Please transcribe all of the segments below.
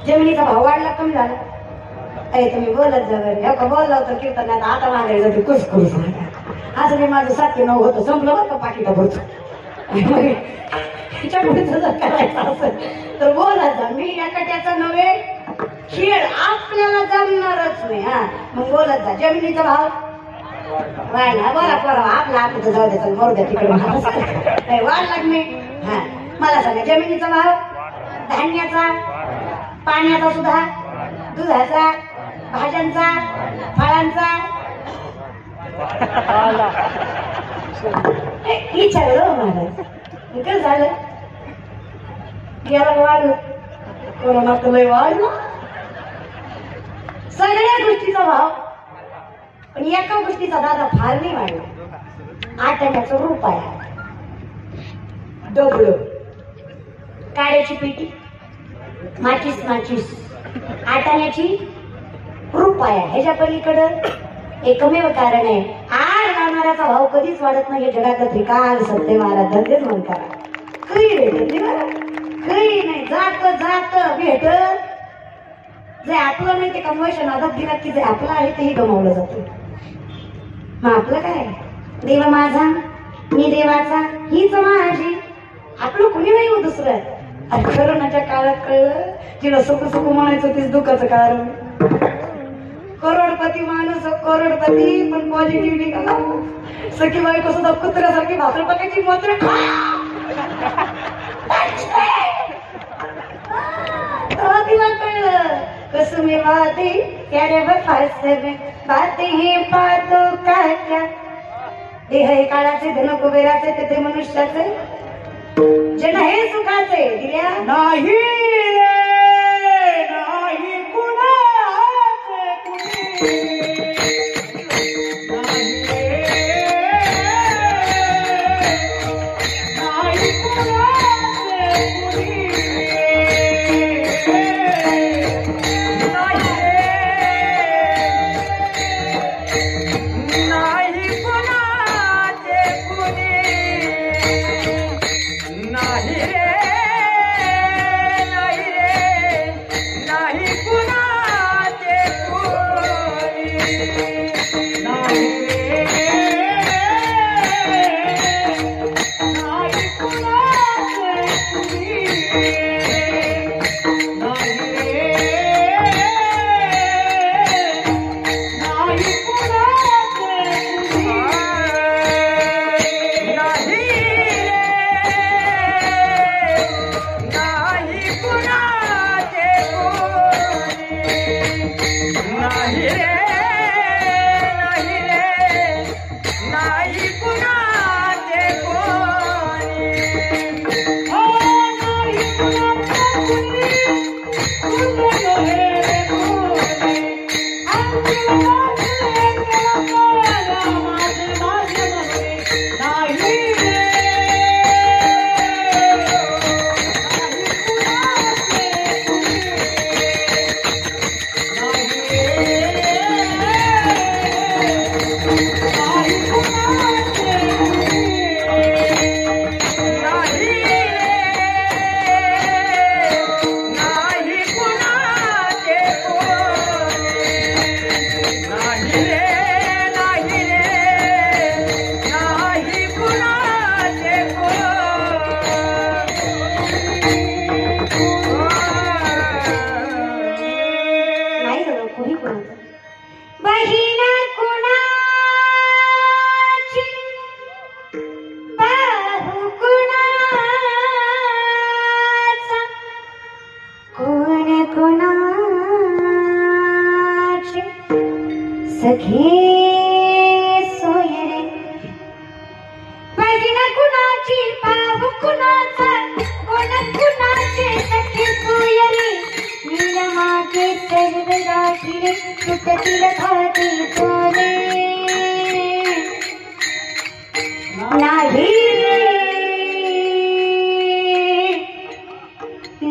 जमिनीचा भाव वाढला कमी झाला. अरे तुम्ही बोलत जा बरं. का बोलला होतं कीर्तनात आता मागायला जाते कुसकुस. असं मी माझं 7 ते 9 होतं संपलं बरं का पाकिटा भरतो. तिच्या पुढे जर करायचं असेल तर बोलत जा. मी एखाद्याचा नव्हे खेळ आपल्याला जमणारच नाही. हा मग बोलत जा. जमिनीचा भाव वाढला बरं बरं आपला आपण जाऊ द्या मरू द्या तिकडे वाढला नाही. हा मला सांगा जमिनीचा भाव, धान्याचा, पाण्याचा सुद्धा, दुधाचा, भाज्यांचा, फळांचा विचारलं महाराज कसं झालं गेला वाढलं कोरोना लय वाढलं सगळ्या गोष्टीचा भाव. पण एका गोष्टीचा दादा फार नाही वाढला. आटण्याचं रुपया, डबल, काड्याची पेटी, माचीस आटण्याची रुपया. ह्याच्या पलीकडं एकमेव कारण आहे. आज राहणाऱ्याचा भाव कधीच वाढत नाही. जगात त्रिकाल सत्य महाराज धंदेच म्हणता काही भेटत नाही. काही नाही जात जात भेटत. जे आपलं नाही ते कमवायच्या नादात दिलात की जे आपलं आहे तेही गमावलं जातं. मग आपलं काय देव माझा मी देवाचा हीच माझी. आपलं कुणी नाही हो दुसरं. कोरोनाच्या काळात कळलं तिला सुख सुख म्हणायचं तीच दुःखाचं कारण. करोडपती माणूस करोडपती पण पॉझिटिव्ह निघाला. सखी बायको सुद्धा कुत्र्यासारखी भाकर पकायची मात्र तिला कळलं कसं मी बाते त्याने फारसे बाते हे पाहतो काय क्या. देह हे काळाचे धन कुबेराचे तेथे मनुष्याचे जन हे सुखाचे दिल्या नाही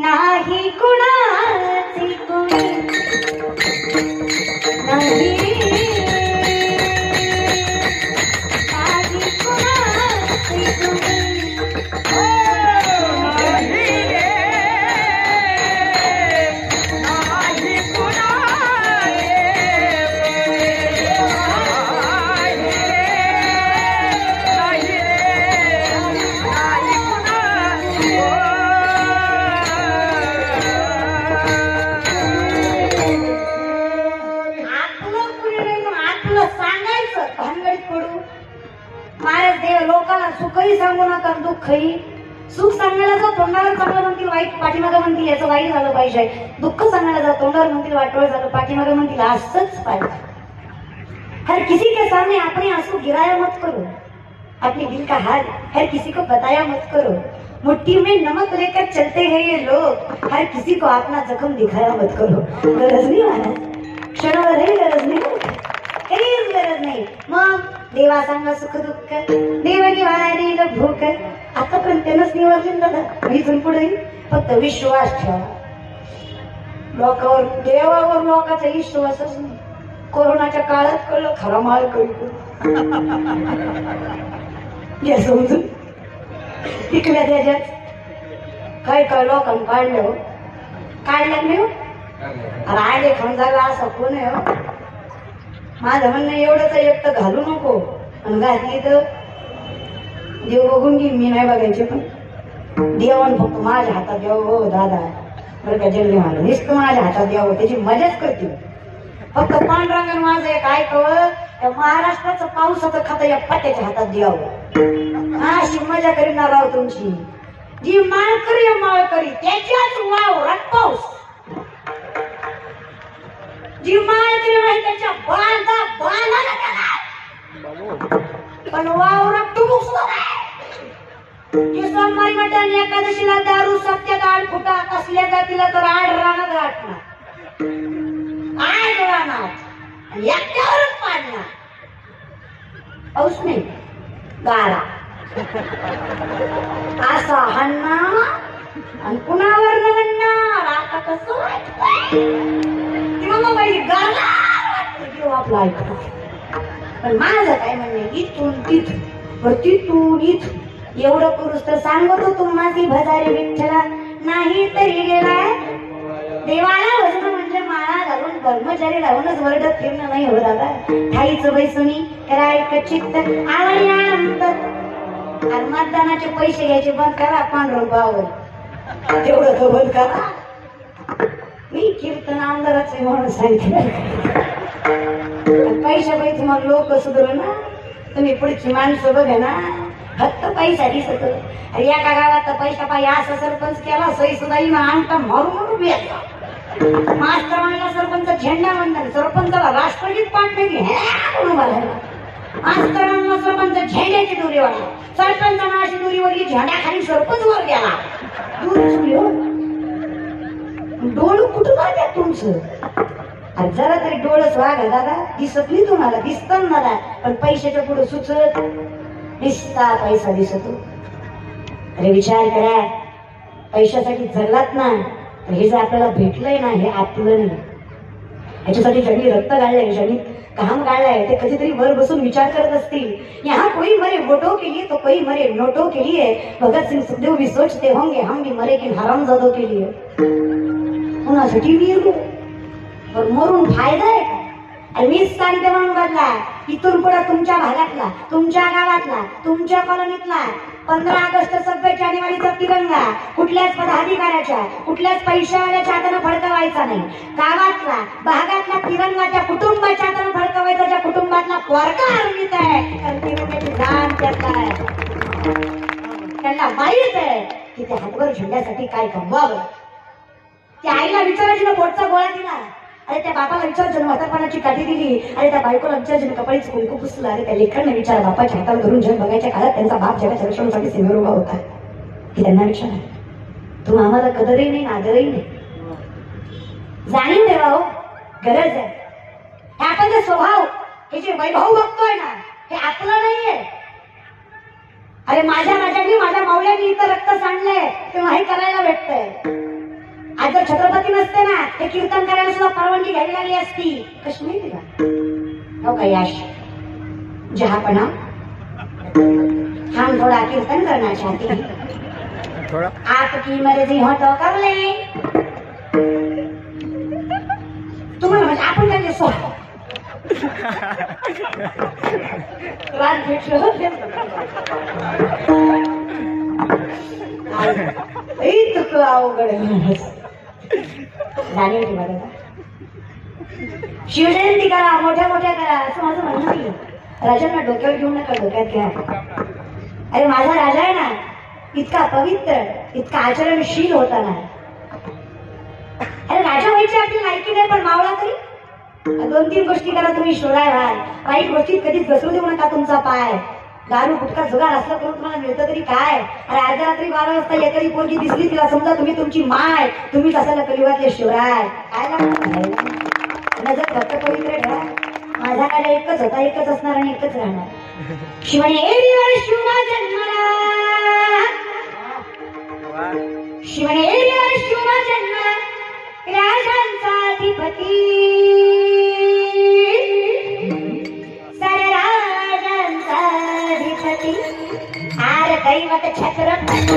नाही कुणाचे कुणी. सांगू नका दुःखही. सुख सांगायला जाऊ तोंडावर चांगलं म्हणतील, वाईट पाठीमागं म्हणतील याचं वाईट झालं पाहिजे. दुःख सांगायला जाऊ तोंडावर म्हणतील वाटोळ झालं, पाठीमागं म्हणतील असंच पाहिजे. हर किसी के सामने अपने आंसू गिराया मत करो, अपने दिल का हाल हर किसी को बताया मत करो. मुट्ठी में नमक लेकर चलते हैं ये लोग, हर किसी को अपना जख्म दिखाया मत करो. गरज नाही महाराज, क्षणावरही गरज नाही, काहीच गरज नाही. मग देवा सांगा सुख दुःख, देव निवारी भूक. आतापर्यंत त्यानंच निवारले दादा. इथून पुढे फक्त विश्वास ठेवा. लोकांवर देवावर लोकांचा विश्वासच नाही. कोरोनाच्या काळात कळलं खरा माळ करू या समजून टिकल्या त्याच्यात. काय काय लोकांना काढलं काढलं नाही. राहिले खंजाला असं कोण आहे. माझं म्हणणं एवढंच एक तर घालू नको, आणि घातली तर देव बघून घेईन. मी नाही बघायचे, पण देवान फक्त माझ्या हातात द्यावं. हो दादा बरं का, जल्दी मला नुसतं माझ्या हातात द्यावं, त्याची मजाच करते. फक्त पांडुरंगाने माझं एक ऐकावं, त्या महाराष्ट्राचं पावसाचं खातं या पाट्याच्या हातात द्यावं. अशी मजा करीणार राव तुमची. जी माळकरी माळकरी त्याच्याच वावरात पाऊस, जी माळकरी नाही त्याच्या बांधा बांधाला गेला, पण वावरात टुबुक सुद्धा नाही. की सोमवारी मटण एकादशीला दारू, सत्यात आड फुटा, कसल्या जातीला तर आड रानात गाठणार, आड रानात एकट्यावरच पाडणार. पाऊस नाही गारा असा हन्नार आणि कुणावर न म्हणणार. आता कसं वाटतंय बाई गाला वाटतं आपला ऐकतो. पण माझं काय म्हणणे, इथून तिथून तिथून इथून एवढं करूस तर सांगतो तुम्हाला भजारे विठ्ठला नाही तरी गेलाय. देवाला भजन म्हणजे माळा घालून कर्मचारी लावूनच वरडत फिरणं नाही हो दादा. ठाईचं बैसुनी कराय चित्त आवडी आनंद. आणि मतदानाचे पैसे घ्यायचे बंद करा, ₹5 तेवढं तो बंद करा. मी कीर्तन आमदाराच म्हणून सांगितलं. पैसा पैसे मग लोक सुधरू ना. तुम्ही पुढची माणसं बघा ना, फक्त पैसा दिसत. एका गावात पैसा पाहिजे असं सरपंच केला, सही सुद्धा अंगठा मारून मारून यायचा. मास्तर म्हणला सरपंच झेंडा म्हणतात, सरपंचाला राष्ट्रगीत पाठ नाही मास्तर म्हणला सरपंच झेंड्याची दोरी वाढली, सरपंचानं अशी दोरी वरली, झेंड्याखाली सरपंच वर गेला. डोळ कुठं जात्यात तुमचं? अरे जरा तरी डोळच वागा दादा. दिसत नाही तुम्हाला, दिसत मला, पण पैशाच्या पुढे सुचत दिसता पैसा दिसतो. अरे विचार करा, पैशासाठी जगलात ना, तर हे जे आपल्याला भेटलंय ना हे आपलं नाही. याच्यासाठी ज्यांनी रक्त गाळलंय, ज्यांनी काम गाळलंय, ते कधीतरी वर बसून विचार करत असतील, यहाँ कोई मरे वोटों के लिए तो कोई मरे नोटों के लिए. भगत सिंह सुखदेव भी सोचते होंगे हम भी मरे कि हरामजादों के लिए. कुणासाठी वीर पण मरून फायदा आहे का? आणि मीच सांगते म्हणून बदला. इथून पुढे तुमच्या भागातला, तुमच्या गावातला, तुमच्या कॉलनीतला 15 ऑगस्ट 26 जानेवारीचा तिरंगा कुठल्याच पदाधिकाऱ्याच्या, कुठल्याच पैशावाल्याच्या हातानं फडकवायचा नाही. गावातला भागातला तिरंगा त्या कुटुंबाच्या हातानं फडकवायचा, ज्या कुटुंबातला पोरगा आर्मीत आहे. कारण तिरंग्याची जाण त्यातला आहे. त्यांना माहित आहे की त्या हातवर झेंड्यासाठी काय कमवावं. त्या आईला विचारायची पोटचा गोळा दिला, अरे त्या बापाला विचारायचं म्हातारपणाची काठी दिली, अरे त्या बायकोला विचारायचं कपाळीचं कुंकू पुसलं, अरे त्या लेकरांना विचार बापाच्या हाताला धरून जग बघायच्या काळात त्यांचा बाप जगाच्या रक्षणासाठी सीमेवर उभा होता. की त्यांना विचारा, तू आम्हाला कदरही नाही आदरही नाही. जाणीव ठेवा हो, गरज आहे. हे आपण जे स्वभाव, हे जे वैभव बघतोय ना, हे आपलं नाहीये. अरे माझ्या राजांनी, माझ्या मावल्यानी इथं रक्त सांडलंय, तेव्हा हे करायला भेटतंय. आज जर छत्रपती नसते ना, हे कीर्तन करायला सुद्धा परवानगी घ्यावी लागली असती. कशी नाही दिला हो का यश जहापणा. हम थोड़ा कीर्तन करना चाहते हैं, आपकी मर्जी हो तो कर ले. तुम्हाला म्हणजे आपण त्यांचे सो अवघड शिवजयंती करा, मोठ्या मोठ्या करा, असं माझं म्हणणं नाही. राजांना डोक्यावर घेऊन नका, डोक्यात घ्या. अरे माझा राजा आहे ना इतका पवित्र, इतका आचरणशील होता ना. अरे राजा व्हायची आपली लायकी नाही, पण मावळा तरी 2-3 गोष्टी करा तुम्ही शोधाय व्हाल. वाईट गोष्टीत कधीच घसरू देऊ नका तुमचा पाय. दारू गुटखा जुगार असलं करून तुम्हाला मिळतं तरी काय. अरे अर्ध्या रात्री 12 वाजता एखादी पोरगी दिसली तिला समजा तुम्ही तुमची माय, तुम्ही कसाला कलियुगातले शिवराय. काय नजर फक्त पवित्र ठेवा. माझा राजा एकच होता, एकच असणार आणि एकच राहणार. शिवने शिवा जन्मला, शिवने शिवा जन्मला, राजांचा अधिपती, साऱ्या राजांचा अधिपती. आर दैवत छत्रपती,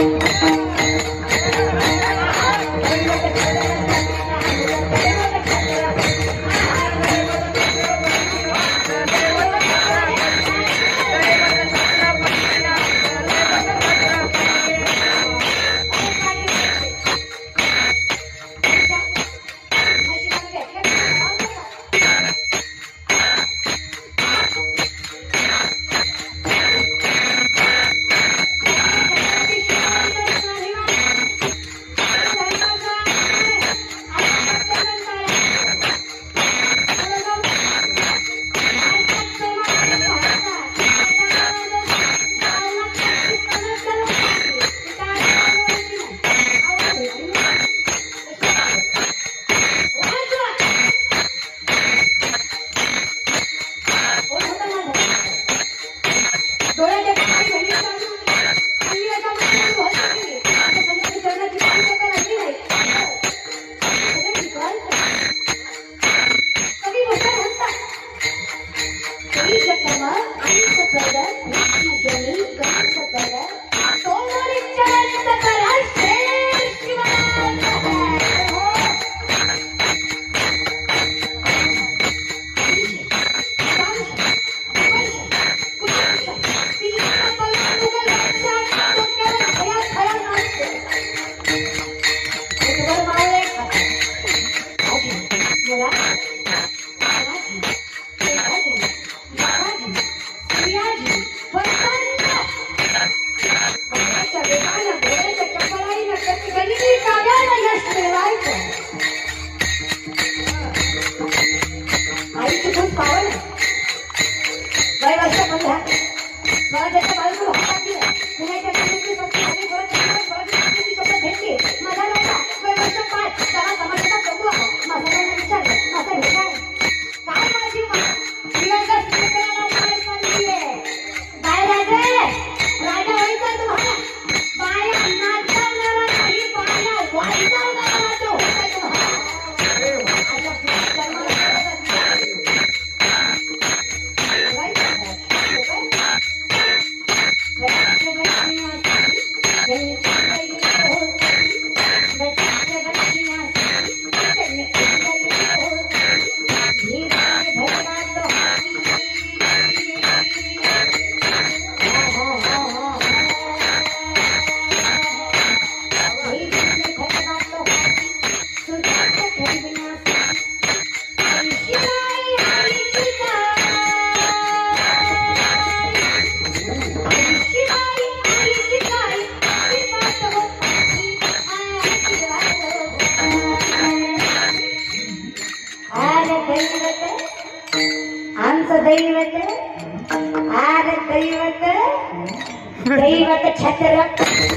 दैवत छत्रपती.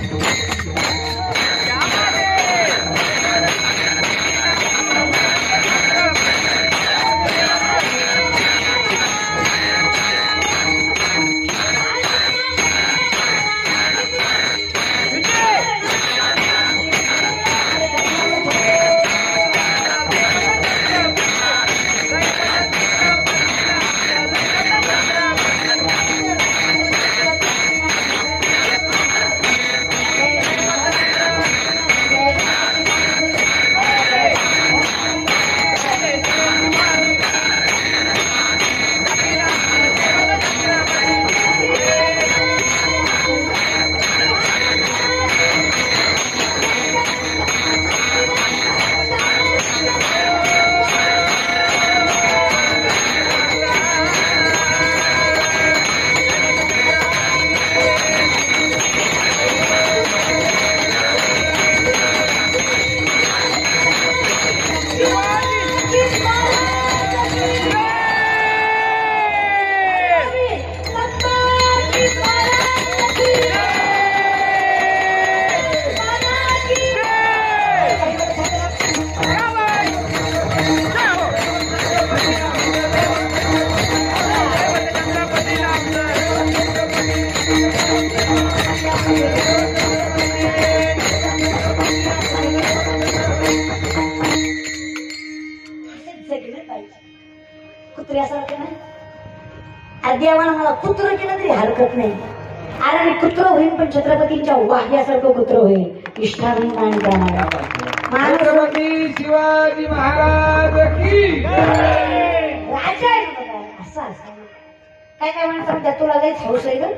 केले पाहिजे. कुत्र्यासारखं नाही. देवानं मला कुत्र केलं तरी हरकत नाही. अरे मी कुत्र होईल पण छत्रपतींच्या वाह्यासारखं कुत्र होईल. इष्टामी मान करणारा छत्रपती शिवाजी महाराज की राजा आहे बघा. असं असं काय काय माणसं म्हणतात तुला लयच हौस आहे ग.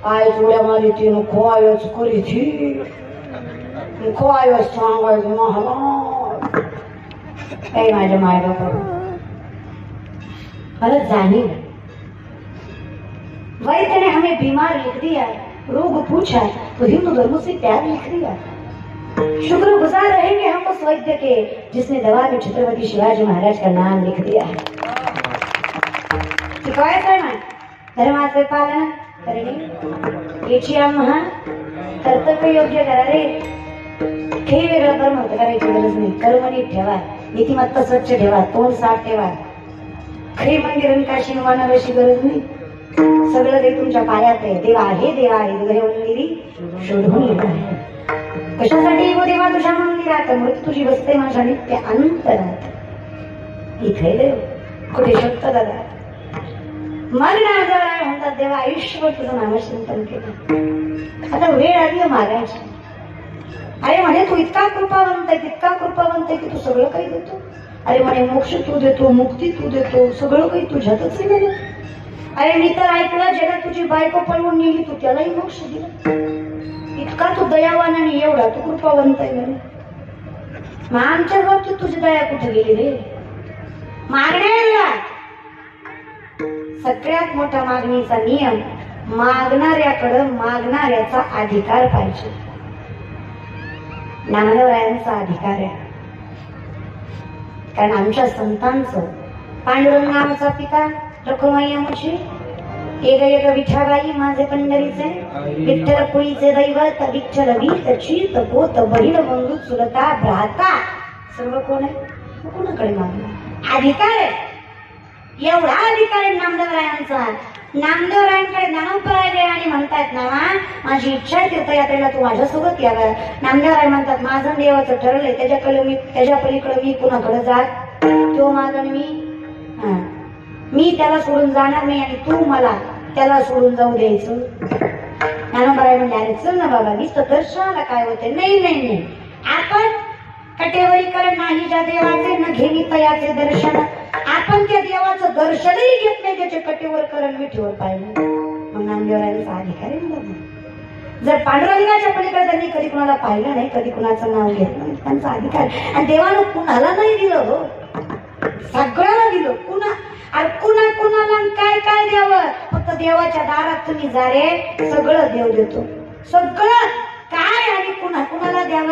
काय जोड्या मारी ती नको आयोच करी थी नको आयोच सांगायचं महाराज. काही माझ्या माय बापा मला जाणीव. वैद्य ने हमें बीमार लिख दिया, रोग पूछा तो हिंदू धर्म से प्यार लिख दिया. शुक्रगुजार रहेंगे हम उस वैद्य के जिसने दवा में छत्रपति शिवाजी महाराज का नाम लिख दिया है. शिकवायचं ना धर्माचे पालन करणे याची आम्हा कर्तव्य योग्य करा रे. काही वेगळं कर्म होतं करायची गरज नाही. कर्म नीट ठेवा, नीतिमत्ता स्वच्छ ठेवा, तोंड साफ ठेवा. खरी मंदिर काशी मानाव्याची गरज नाही. सगळं ते तुमच्या पायात आहे. देवा आहे देवा आहे मंदिरी शोधून येणार आहे. कशासाठी वो देवा तुझ्या मंदिरात मृत्यू तुझी बसते माझ्या नित्य अंतरात. इथे देव कुठे शकतो दादा. मग नामदेवराय म्हणतात देवा आयुष्यभर तुझं नामचिंतन केलं. आता वेळ आली मागायची. अरे म्हणे तू इतका कृपावंत आहे तितका कृपावंत आहे की तू सगळं काही देतो. अरे म्हणे मोक्ष तू देतो, मुक्ती तू देतो, सगळं काही तुझ्यातच आहे. अरे मी तर ऐकलं ज्याला तुझी बायको पळवून नेली तू त्यालाही मोक्ष दिला. इतका तू दयावान आणि एवढा तू कृपावंत आहे म्हणे. मग आमच्या बाबतीत तुझी दया कुठे गेली रे. मागण्याला सगळ्यात मोठा मागणीचा नियम मागणाऱ्याकडं मागणाऱ्याचा अधिकार पाहिजे. नामदेवरायांचा अधिकार आहे. कारण आमच्या संतांचं पांडुरंग नामाचा पिता रखुमाईची एक एक विठाबाई माझे पंढरीचे विठ्ठल पुळीचे दैवत विठ्ठल वीत चीत पोत बहीण बंधू चुलता भ्राता सर्व कोण आहे. कोणाकडे मागणार अधिकार आहे. एवढा अधिकार आहे नामदेवरायांचा. नामदेवरायांकडे ज्ञानोबराय देवानी म्हणतात ना माझी इच्छा आहे तीर्थयात्रेला तू माझ्यासोबत यावं. नामदेवराय म्हणतात माझं देवाचं ठरलंय त्याच्याकडे मी त्याच्या पलीकडे मी कुणाकडे जात तो माझं मी त्याला सोडून जाणार नाही आणि तू मला त्याला सोडून जाऊ द्यायचं. ज्ञानोबराय म्हणजे अरे चल ना बाबा मीच तर दर्शनाला काय होते. नाही नाही नाही आपण कटेवरीकर नाही ज्या देवाचे न घेणी तयाचे दर्शन. आपण त्या देवाचं दर्शनही घेत नाही त्याचे कटेवरकरण विठीवर पाहिजे. मग नामदेवरायांचा अधिकार आहे. जर पांडुरंगाच्या पलीकडे त्यांनी कधी कुणाला पाहिलं नाही कधी कुणाचं नाव घेतलं नाही त्यांचा अधिकार. आणि देवानं कुणाला नाही दिलं हो सगळ्याला दिलं. कुणाला काय काय द्यावं. फक्त देवाच्या दारात तुम्ही जा रे सगळं देव देतो. सगळं काय आणि कुणाला द्यावं.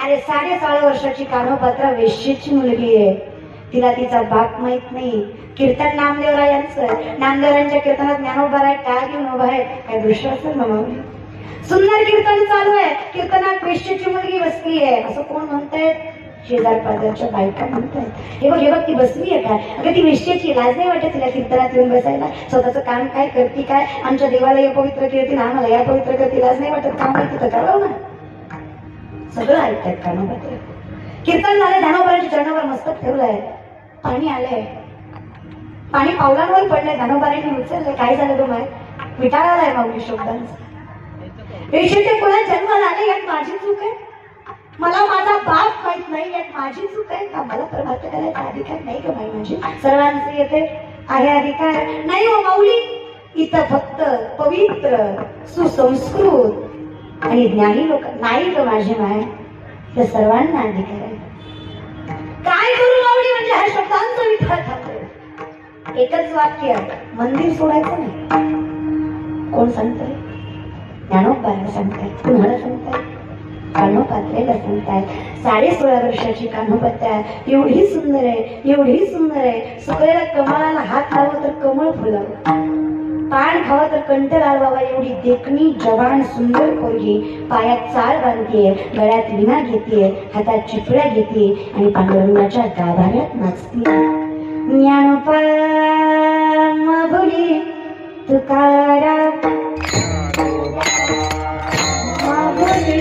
अरे 6.5 वर्षाची कानोपात्रा वेश्येची मुलगी आहे. तिला तिचा बाप माहित नाही. कीर्तन नामदेवरायांचं नामदेवरायांच्या कीर्तनात ज्ञानोबराय काय घेऊन उभा आहे काय दृश्य असेल ना मग सुंदर कीर्तन चालू आहे. कीर्तनात वेश्येची मुलगी बसली आहे असं कोण म्हणतायत. शेजार पाजारच्या बायका म्हणतायत हे बघ ती बसली आहे काय. अगं ती वेश्येची लाज नाही वाटत तिला कीर्तनात येऊन बसायला. स्वतःचं काम काय करते काय. आमच्या देवाला या पवित्र कीर्ती आम्हाला या पवित्र करते लाज नाही वाटत. काम माहिती तर करावं ना. सगळं ऐकतायत कानोपात्र. कीर्तन झालं ज्ञानोबराच्या चरणावर मस्तक ठेवलंय. पाणी आलंय. पाणी पावलांवर पडलंय. ज्ञानोबरांनी उचललंय. काय झालं गं माय विटाळा आलाय माऊली शब्दांचा. वेश्येच्या कुळात जन्माला आले यात माझी चूक आहे. मला माझा बाप माहित नाही यात माझी चूक आहे का. मला प्रभात करायचा अधिकार नाही का बाई माझी. सर्वांचे येते आहे अधिकार नाही हो माऊली. इथं फक्त पवित्र सुसंस्कृत आणि ज्ञानी लोक नाही का माझी माय. त्या सर्वांना अधिकार आहे. काय करू माऊली म्हणजे हा शब्दांचा विचार थांबतो. एकच वाक्य मंदिर सोडायचं नाही. कोण सांगतंय. ज्ञानोबाला सांगताय. तुम्हाला सांगताय. कान्होपात्रेला सांगताय. 16.5 वर्षाची कान्होपात्रा एवढी सुंदर आहे एवढी सुंदर आहे. सुकलेल्या कमळाला हात लावला तर कमळ फुलावं. पान खावं तर कंठ लावावा एवढी देखणी जवान सुंदर पोरगी पायात चाळ बांधतीये गळ्यात विणा घेतीये हातात चिपळ्या घेतीये आणि पांडुरंगाच्या गाभाऱ्यात नाचतीये. ज्ञानोबा माऊली तुकाराम माऊली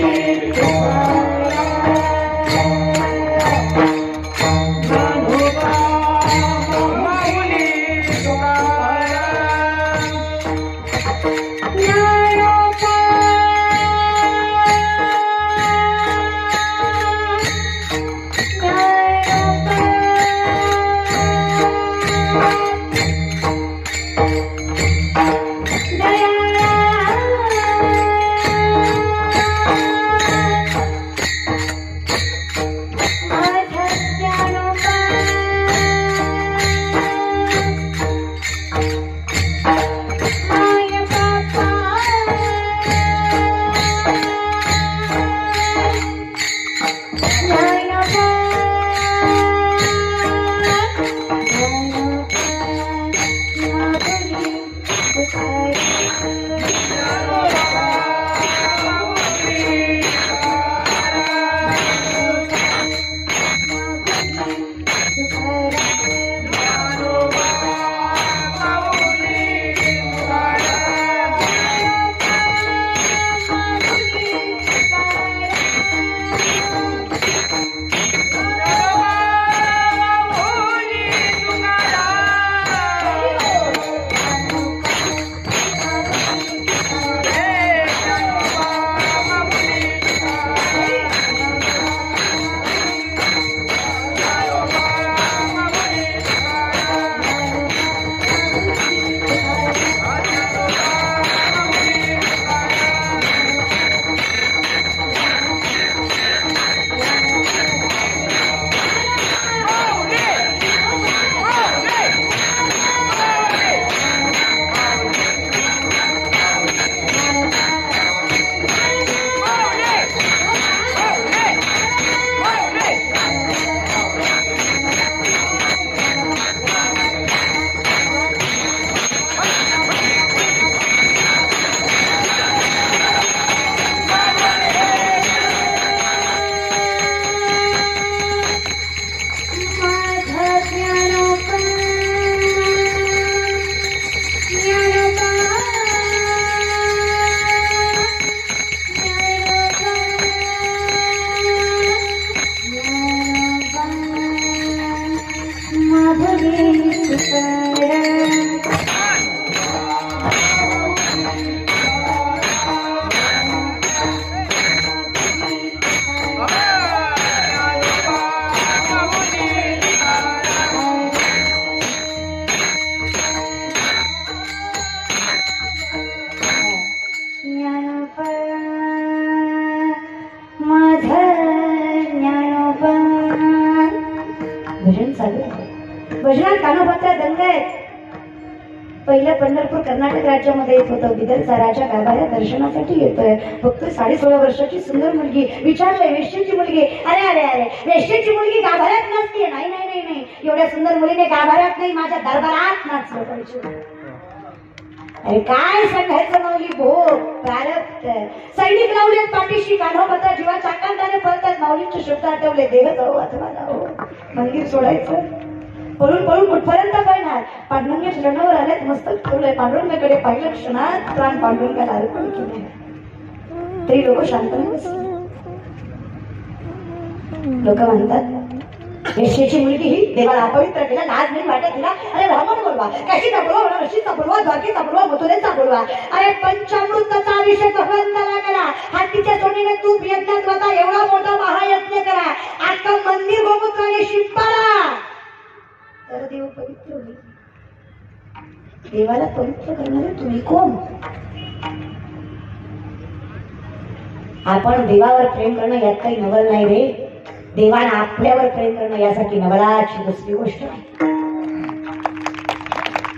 माधवी तुकाराम भजन चालू आहे. भजनात कानोपात्रा दंग आहे. पहिलं पंढरपूर कर्नाटक राज्यामध्ये येत होतं. बिदरचा राजा गाभाऱ्या दर्शनासाठी येतोय. फक्त 16.5 वर्षाची सुंदर मुलगी. विचारलंय वेश्येची मुलगी. अरे अरे अरे वेश्येची मुलगी गाभाऱ्यात नाचते. नाही नाही नाही नाही, एवढ्या सुंदर मुलीने गाभाऱ्यात नाही, माझ्या दरबारात नाचलं पाहिजे. अरे काय सांगायचं माऊली भो प्रारब्ध. सैनिक लावलेत पाठीशी, कान्होपात्रा जीवाच्या आकांताने पळतात. माऊलींचे शब्द आठवले, देह जाऊ अथवा जाऊ, मंदिर सोडायचं. पळून पळून कुठपर्यंत पळणार. पांडुरंग चरणावर आल्यात, मस्तक ठेवलंय. पांडुरंगाकडे पाहिलं क्षणात प्राण पांडुरंगाला अर्पण केले. तरी लोक शांत नाही. लोक म्हणतात वेश्येची मुलगी ही देवाला अपवित्र केला, लाज नाही वाटत तिला. अरे रावण बोलवा, काशीचा बोलवा, ऋषीचा बोलवा, द्वारकेचा बोलवा, मथुरेचा बोलवा. अरे पंचामृताचा अभिषेक भगवंताला करा. हातीच्या सोनीने तूप यज्ञात वाचा, एवढा मोठा महायज्ञ करा. आता मंदिर गोमूत्राने शिंपाला, तर देव पवित्र होईल. देवाला पवित्र करणारे तुम्ही कोण? आपण देवावर प्रेम करणं यात काही नवल नाही रे. देवाला आपल्यावर प्रेम करणं यासाठी नवलाची दुसरी गोष्ट आहे.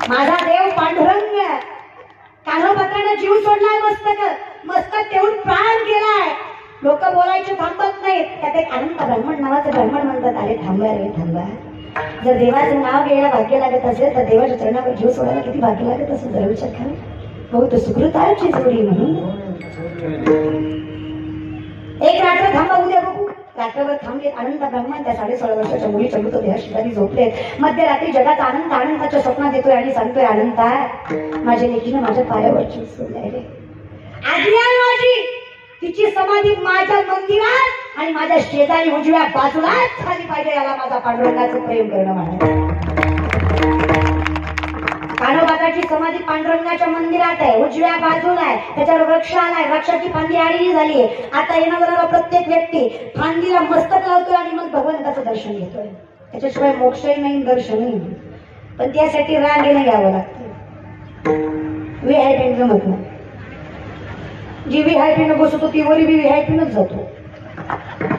माझा देव पांडुरंग कान्होपात्राने जीव सोडलाय. मस्तक ठेवून प्राण केलाय. लोक बोलायचे थांबत नाहीत. त्यात एक अनंत ब्राह्मण नावाचं ब्राह्मण म्हणतात, अरे थांबा रे थांबा. जर देवाचं नाव घ्यायला भाग्य लागत असेल तर देवाच्या चरणावर जीव सोडायला किती भाग्य लागत असेल जरा विचार करा. बहुत सुकृताची जोडी म्हणून एक रात्र थांबा, उद्या बघू. रात्रभर थांबले. अनंत ब्रह्मन त्या 16.5 वर्षाच्या मुलीच्या मृतदेह शेजारी झोपले. मध्यरात्री जगाचा आनंद आनंदाच्या स्वप्नात येतोय आणि सांगतोय, अनंता माझ्या लेकीनं माझ्या पायावर जीव सोडलाय रे. आज्ञा माझी, तिची समाधी माझ्या मंदिरात आणि माझ्या शेजारी उजव्या बाजूलाच झाली पाहिजे. याला माझा पांडुरंगाचं प्रेम करणं म्हणा. कान्होपात्राची समाधी पांडुरंगाच्या मंदिरात आहे, उजव्या बाजूला आहे. त्याच्यावर वृक्ष आलाय, वृक्षाची फांदी आडवी झाली. आता येणारा प्रत्येक व्यक्ती फांदीला मस्तक लावतोय आणि मग भगवंताचं दर्शन घेतोय. त्याच्याशिवाय मोक्षही नाही, दर्शनही नाही. पण त्यासाठी रांगेने घ्यावं लागतं. व्हीआयपी जमत नाही. जी व्हीआयपी न बसतो ती वरी बी व्हीआयपी नच जातो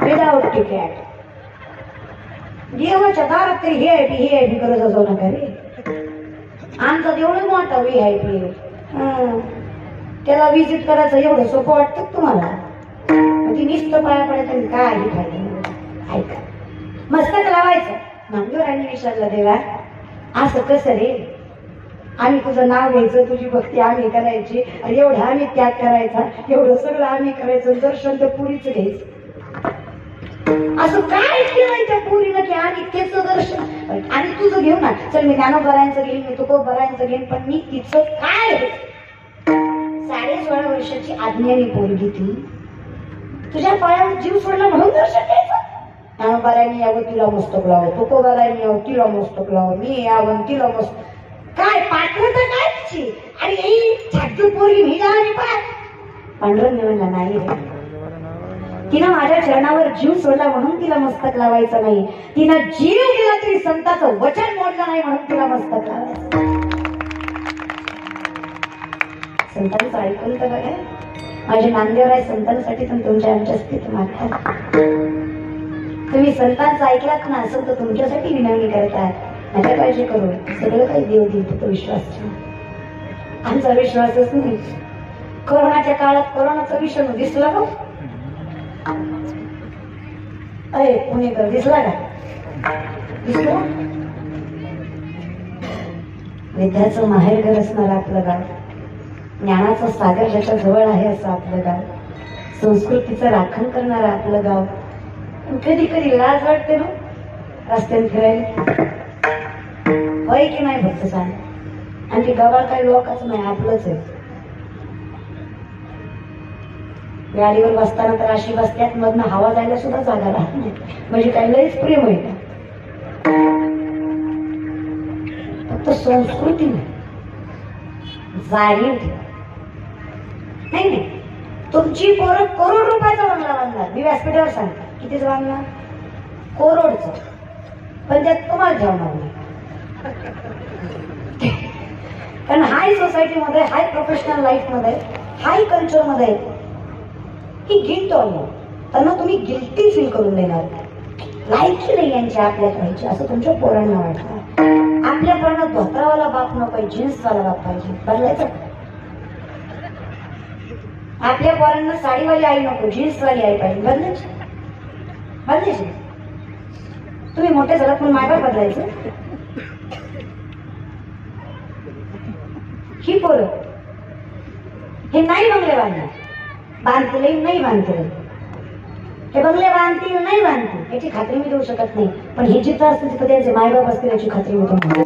विदाउट तिकीट. देवाच्या दारात तरी व्हीआयपी करत जाऊ नका रे. आमचा एवढं मोठा व्हीआयपी, त्याला विजिट करायचं एवढं सोपं वाटतं तुम्हाला? ती नुसतं पाया पडायचं काय फायदा. ऐका, मस्तक लावायचं. नामदेवरांनी विचारलं, देवा असं कसं रे? आम्ही तुझं नाव घ्यायचं, तुझी भक्ती आम्ही करायची, एवढा आम्ही त्याग करायचा, एवढं सगळं आम्ही करायचं, दर्शन तर पुरीच घ्यायचं. असं काय केलंय त्या पुरीनं की आम्ही त्याचं दर्शन आणि तुझं घेऊ ना. चल मी ज्ञानोबरायांचं घेईन, मी तुकोबरायांचं घेईन, पण मी तिचं काय? 16.5 वर्षाची आज्ञानी पोरगी ती तुझ्या पायावर जीव सोडला म्हणून दर्शन घ्यायचं. ज्ञानोबरायांनी यावं तिला मस्तक लावं, तुकोबरायांनी यावं तिला मस्तक लावं, मी यावं तिला मस्तक. काय पाठवतं काय तिची? आणि ही छाटू पोरगी मी जाणार पाय. पांडुरंग म्हणला, नाही रे, तिनं माझ्या चरणावर जीव सोडला म्हणून तिला मस्तक लावायचं नाही. तिनं जीव दिला तरी संताचं वचन मोडलं नाही म्हणून तिला मस्तक लावायचं. संतांचं ऐकून तर बघा. माझे नामदेवराय संतांसाठी पण तुमच्या आमच्या स्थितीत मागतात. तुम्ही संतांचं ऐकलात ना, असं तर तुमच्यासाठी विनवणी करतात. नका काळजी करू, सगळं काही देव देईल, फक्त विश्वास ठेवा. आमचा विश्वासच नाही. कोरोनाच्या काळात कोरोनाचा विषाणू दिसला बघ. अरे पुणेकर दिसला का? दिसला. विद्याचं माहेरघर असणार आपलं गाव, ज्ञानाचं सागर ज्याच्या जवळ आहे असं आपलं गाव, संस्कृतीचं राखण करणारं आपलं गाव. कधी कधी लाज वाटते ना रस्त्याने फिरायला. होय की नाही फक्त सांग. आणि ते गावाला काही लोकच नाही, आपलंच आहे. गाडीवर बसताना तर अशी बसत्यात, मधनं हवा जायला सुद्धा जागा राहत नाही. म्हणजे काही लयच प्रेम आहे. फक्त संस्कृती नाही, जाणीव ठेवा. नाही नाही, तुमची पोरं करोड रुपयाचा बंगला बांधणार. मी व्यासपीठावर सांगते, कितीच बांधणार? करोडचं. पण त्यात तुम्हाला ठेवणार नाही. कारण हाय सोसायटीमध्ये, हाय प्रोफेशनल लाईफमध्ये, हाय कल्चरमध्ये ही गिल्ट आली. त्यांना तुम्ही गिल्टी फील करून देणार. लायकी नाही यांची आपल्यात व्हायची असं तुमच्या पोरांना वाटतं. आपल्या पोरांना धोत्रावाला बाप नको, जीन्सवाला बाप पाहिजे. बदलायचं. आपल्या पोरांना साडीवाली आई नको, जीन्सवाली आई पाहिजे. बदलायची. बदलायची. तुम्ही मोठे झालात पण मायबाप बदलायचं. ही पोरं हे नाही बंगले बांधणार, बांधतील नाही बांधतील, हे बंगले बांधतील नाही बांधतील याची खात्री मी देऊ शकत नाही. पण हे जिथं असतील तिथं त्यांचे मायबाप असतील याची खात्री मी तुम्हाला.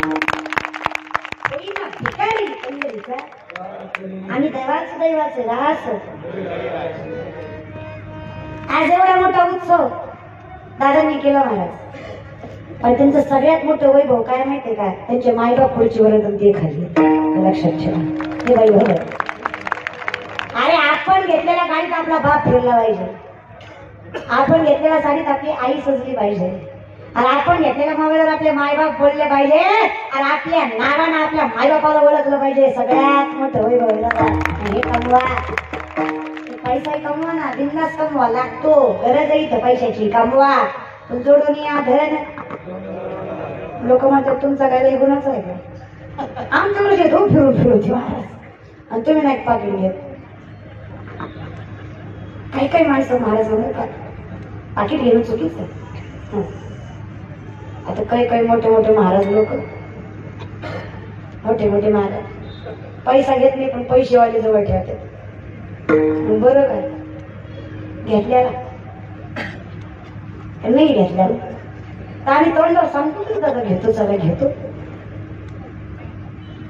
आणि देवाचं दैवाचे रास. आज एवढा मोठा उत्सव दादांनी केला महाराज, पण त्यांचं सगळ्यात मोठं वैभव काय माहितीये का? त्यांचे मायबाप पुढची वरदन ते खाली. लक्षात ठेवा, हे वैभव. अरे आपण घेतलेल्या गाडीत आपला बाप फिरला पाहिजे, आपण घेतलेल्या साडीत आपली आई सजली पाहिजे, आणि आपण घेतलेल्या मोबाईलवर आपले मायबाप बोलले पाहिजे, आणि आपल्या नावानं आपल्या मायबापाला ओळखलं पाहिजे. सगळ्यात मोठं वैभव. हे कमवा, पैसा कमवा ना, बिंदास कमवा. लागतो, गरज आहे इथं पैशाची, कमवा. पण जोडून या धन. लोक म्हणतात तुमचा काय लय गुन्हाच आहे का? आमच्याकडे घेतो फिरून फिरून आणि तुम्ही नाही पाकिट घेत. काही काही माणसं महाराज म्हणतात पाकिट घेणं चुकीच आहे. आता काही काही मोठे मोठे महाराज लोक, मोठे मोठे महाराज पैसा घेत नाही पण पैसेवाले जवळ ठेवतात. बरं काय घेतल्याला नाही घेतल्याला तर आम्ही तोंडावर सांगतो की दादा घेतो, सगळं घेतो.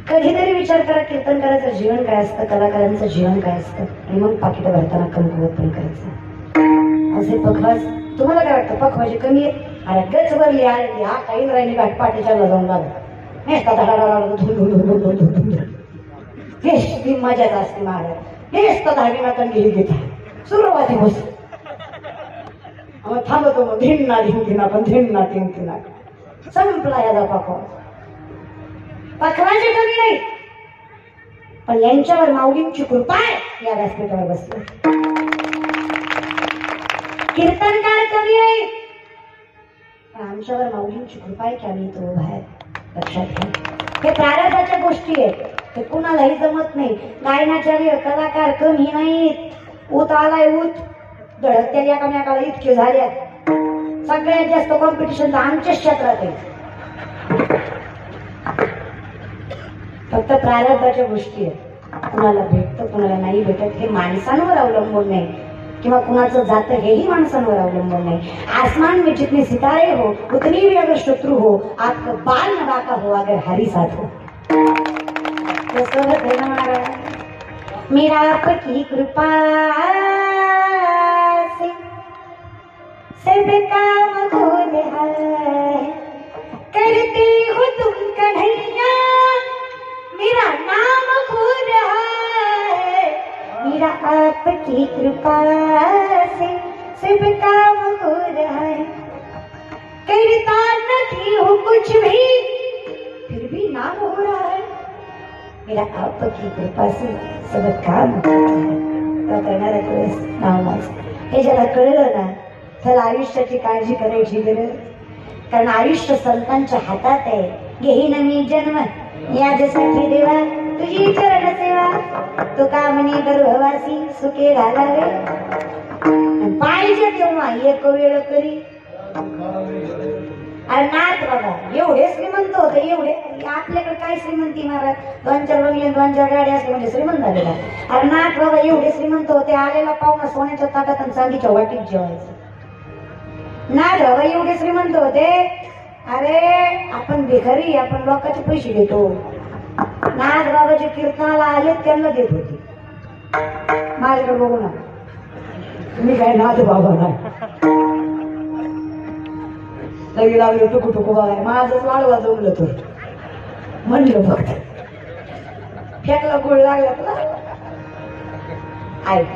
कधीतरी विचार करा कीर्तन करायचं जीवन काय असतं, कलाकारांचं जीवन काय असतं, आणि मग पाकिट भरताना कमकुवत पण करायचं. असे पखवाज तुम्हाला काय वाटतं? पखवाजी कमी आहे? अरे गच भरली आली हा काही राहिली गाठ पाठीच्या जाऊन लागला. ती मजाच असते महाराज. हेच तर दहावी नातन गेली घेता सुरुवाती बस थांबतो मग धिन्ना धिंकिना पण धिन्ना धिंकिना संपला याचा पखवाज. पखवाजी कमी नाही, पण यांच्यावर माऊलींची कृपा आहे. या व्यासपीठावर बसले कीर्तनकार कमी नाही, पण आमच्यावर माऊलींची कृपा आहे की आम्ही तो बाहेर. लक्षात घ्या, हे प्रारंभाच्या गोष्टी आहेत, हे कुणालाही जमत नाही. गायनाचार्य कलाकार कमी नाहीत. ऊत आलाय ऊत धडकत्या एकामेकाला इतके झाल्यात. सगळ्यात जास्त कॉम्पिटिशन तर आमच्याच क्षेत्रात आहे. फक्त प्रारंभाच्या गोष्टी आहेत. कुणाला भेटतं कुणाला नाही भेटत हे माणसांवर अवलंबून नाही, किंवा कुणाचं जातं हेही माणसांवर अवलंबून नाही. आसमान में जितने सितारे हो उतनी भी अगर शत्रु हो, आपका बाल न बाका हो अगर हरी साथ हो. मेरा आपकी कृपा से सब काम खुद है, करते हो तुम कन्हैया मेरा नाम खुद है. मेरा आपकी कृपा से सब काम खुद है, करता नहीं हो कुछ भी फिर भी नाम हो रहा है. मेरा आपकी कृपा से सब काम करणारा नाव माझं. हे ज्याला कळलं ना त्याला आयुष्याची काळजी करायची गरज. कारण आयुष्य संतांच्या हातात आहे. घेईन मी जन्म यासाठी देवा तुझी चरण सेवा, तो कामनी गर्भवासी सुखे घालावे. पाहिजे तेव्हा एक वेळ करी. अरे नाथ बाबा एवढे श्रीमंत होते, एवढे आपल्याकडे काय श्रीमंती महाराज, 2-4 बंगले 2-4 गाड्या असले म्हणजे श्रीमंत झालेला. अरे नाथ बाबा एवढे श्रीमंत होते, आलेला पाहुणा सोन्याच्या ताटात आणि चांदीच्या वाटीत जेवायचं. नाथ बाबा एवढे श्रीमंत होते. अरे आपण भिकारी, आपण लोकांचे पैसे घेतो. नाथ बाबाचे कीर्तनाला आले त्यांना देत होते. माझ्याकडे बघू ना, मी काय नाथ बाबा नाही लगे लागले टुकू टुकू बघाय. माझंच वाढवा जमलं तर म्हणलं फक्त फेकला गोळ लागला तुला ऐक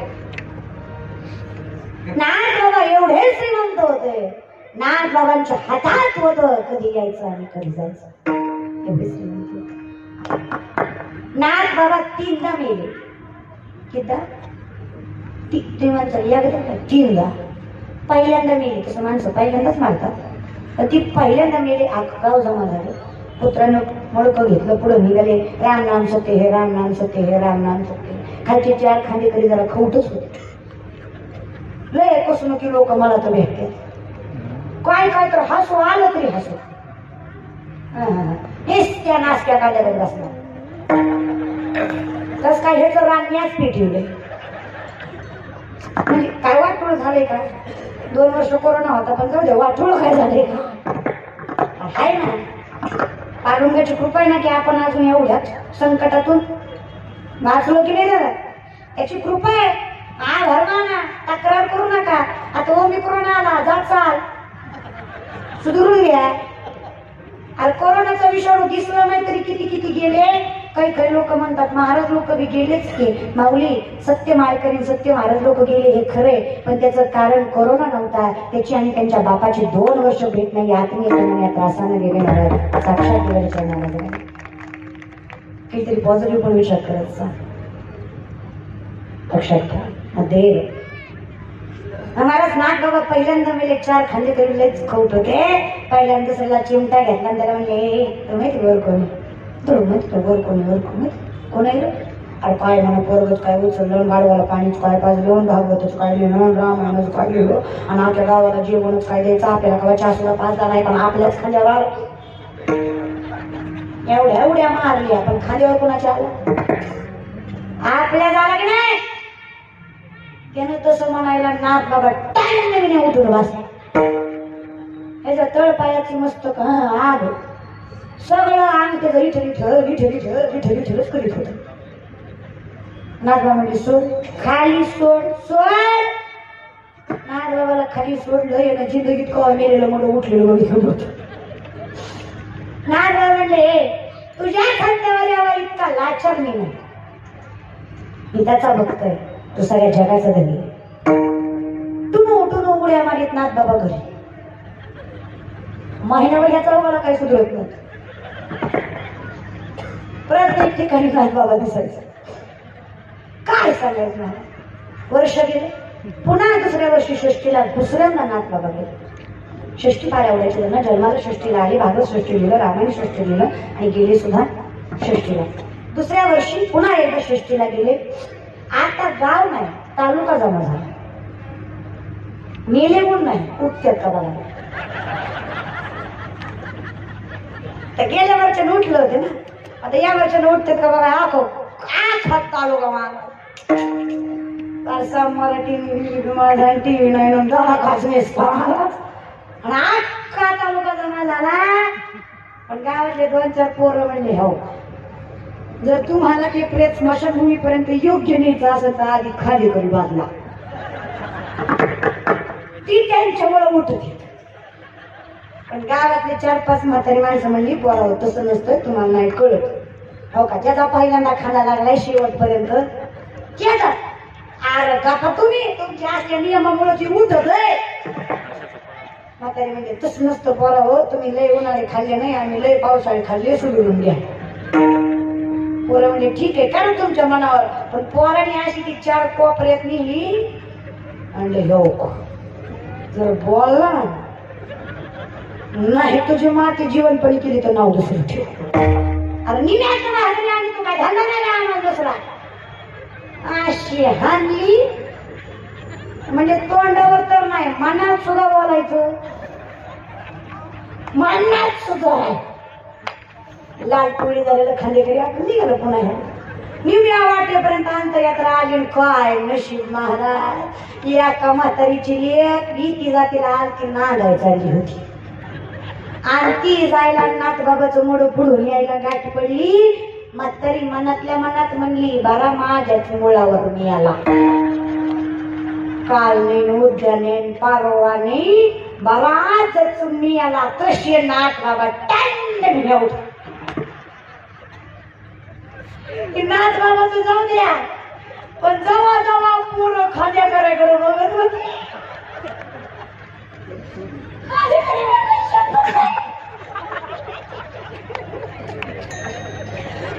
नाथ बाबा एवढे श्रीमंत होते नाथ बाबांच्या हातात होतं कधी यायचं आणि कधी जायचं एवढे श्रीमंत होते नाथ बाबा तीनदा मेले किती तीनदा पहिल्यांदा मेले तसं माणसं पहिल्यांदाच मारतात तर ती पहिल्यांदा मेले गाव जमा झाले पुत्रानं मडकं घेतलं पुढे निघाले राम नाम सत्य हे राम नाम सत्य हे राम नाम सत्य खालचे चार खांदे कधी जरा खवटच होते लय कसून की लोक मला तर भेटते काय काय तर हसू आलं तरी हसू हेच त्या नाश्त्या काढ्याला बसणार तस काय हे तर रांगण्याच पेटवले म्हणजे काय वाटोळ झाले का 2 वर्ष कोरोना होता पण जाऊ दे वाटोळ काय झाले का आहे ना पांडुरंगाची कृपा आहे ना की आपण अजून एवढ्याच संकटातून वाचलो की नाही झालं याची कृपा आहे आभार माना तक्रार करू नका आता ओमिक्रॉन आला जात चाल सुधरून घ्या अरे कोरोनाचा विषाणू दिसला नाही तरी किती किती गेले काही काही लोक म्हणतात महाराज लोक बी गेलेच की माऊली सत्य माळकरी सत्य महाराज लोक गेले हे खरे पण त्याचं कारण कोरोना नव्हता त्याची आणि त्यांच्या बापाची 2 वर्ष भेट नाही आत्मीय त्रासानं गेले महाराज साक्षात गेल्याच्या नावाला काहीतरी पॉझिटिव्ह पण विचार करायचा लक्षात ठेवा देव महाराज नाथ बाबा पहिल्यांदा मेले 4 खांदे करून लयच खवट होते पहिल्यांदा दुसऱ्याला चिमटा घेतला त्याला म्हणजे माहिती वर कोणी तर माहिती वर कोणी कोण आहे अरे काय म्हणा पोरगच काय उचललं गाडवाला पाणीच काय पाजलं भागवतच काय लिहिणं रामायणच काय लिहिलं आणि आपल्या गावाला जेवणच काय द्यायचं आपल्याला कवा चासूला पाजला नाही पण आपल्याच खांद्यावर एवढ्या मारल्या पण खांद्यावर कोणाच्या आला आपल्या झाला की नाही त्यानं तसं म्हणायला नाथ बाबा टाइम उठून बसला ह्याच्या तळपायाची मस्तक आग सगळं अंग त्याचं इठलच करीत होत नाथ बाबा म्हणजे सोड खाली सोड नाथ बाबाला खाली सोडलं यानं जिंदगीत कवा मेलेलं म्हणून उठलेलं बघितलं होत नाथ बाबा म्हणले तुझ्या खांद्यावर यावा इतका लाचार मी त्याचा बघतोय तू सगळ्या जगाचा धनी तू उठून उड्या मारीत नाथ बाबा घरी महिनाभर ह्याचा मला काही सुधरत नव्हतं प्रत्येक ठिकाणी नाथ बाबा दिसायचं काय सांगायचं मला वर्ष गेले पुन्हा दुसऱ्या वर्षी षष्टीला दुसऱ्यांदा नाथ बाबा गेले षष्टी पार एवढ्याची ना जन्माला षष्टीला आली भागवत षष्टी लिहिलं रामायण षष्टी लिहिलं आणि गेले सुद्धा षष्टीला दुसऱ्या वर्षी पुन्हा एकदा षष्टीला गेले आता गाव नाही तालुका जमा झाला मेले म्हणून नाही उठतात का बघा तर गेल्या वर्षाने उठलं होते ना आता या वर्षाने उठतात का बघा आखो आखात तालुका मला मराठी टीव्ही नाही खासमेस आणि अख्खा तालुका जमा झाला पण गावातले 2-4 पोरं म्हणले हो जर तुम्हाला ते प्रेत स्मशानभूमीपर्यंत योग्य न्यायचं असेल तर आधी खाली करी बाजला ती त्यांच्यामुळे उठत येत पण गावातले 4-5 म्हातारी माणसं म्हणली पोरावं तसं नसतं तुम्हाला नाही कळत हो का ज्याचा पहिल्यांदा खाना लागलाय शेवटपर्यंत केला अरे काका तुम्ही तुमच्या असल्या नियमामुळे ती उठत आहे म्हातारी म्हणजे तसं नसतं पोरावं तुम्ही लय उन्हाळे खाल्ले नाही आम्ही लय पावसाळे खाल्ले सोडून घ्या पोरं म्हणजे ठीक आहे कारण तुमच्या मनावर पण पोराने अशी ती 4 कोपऱ्यात नेली आणि हो जर बोलला नाही तुझी माती जीवनपणी केली तर नाव दुसरं ठेव अरे निम्याचं माहिती आणि तू काय धंदा नाही का आम्हाला दुसरा अशी हानली म्हणजे तोंडावर तर नाही मनात सुद्धा बोलायचं मनात सुद्धा लाल पोळी झालेलं खांदेकरी आपण निघालं पुन्हा निम्या वाटेपर्यंत अंतयात्रा आली काय नशीब महाराज या म्हातारीची लेक रीती जातीला आरती नांदाय चालली होती आणि ती जायला नाथ बाबाचं मोड पुढून यायला गाठ पडली म्हातारी मनातल्या मनात म्हणली बारा माझ्याच मुळावर मी आला काल नेन उद्या नेन पारोळा नाही बराच मी आला तशी नाथ बाबा टाइम घेऊन की नाथ बाबाचं जाऊ द्या, पण जवळ जवळ पूर्ण खाद्या करायकडे बघत होती.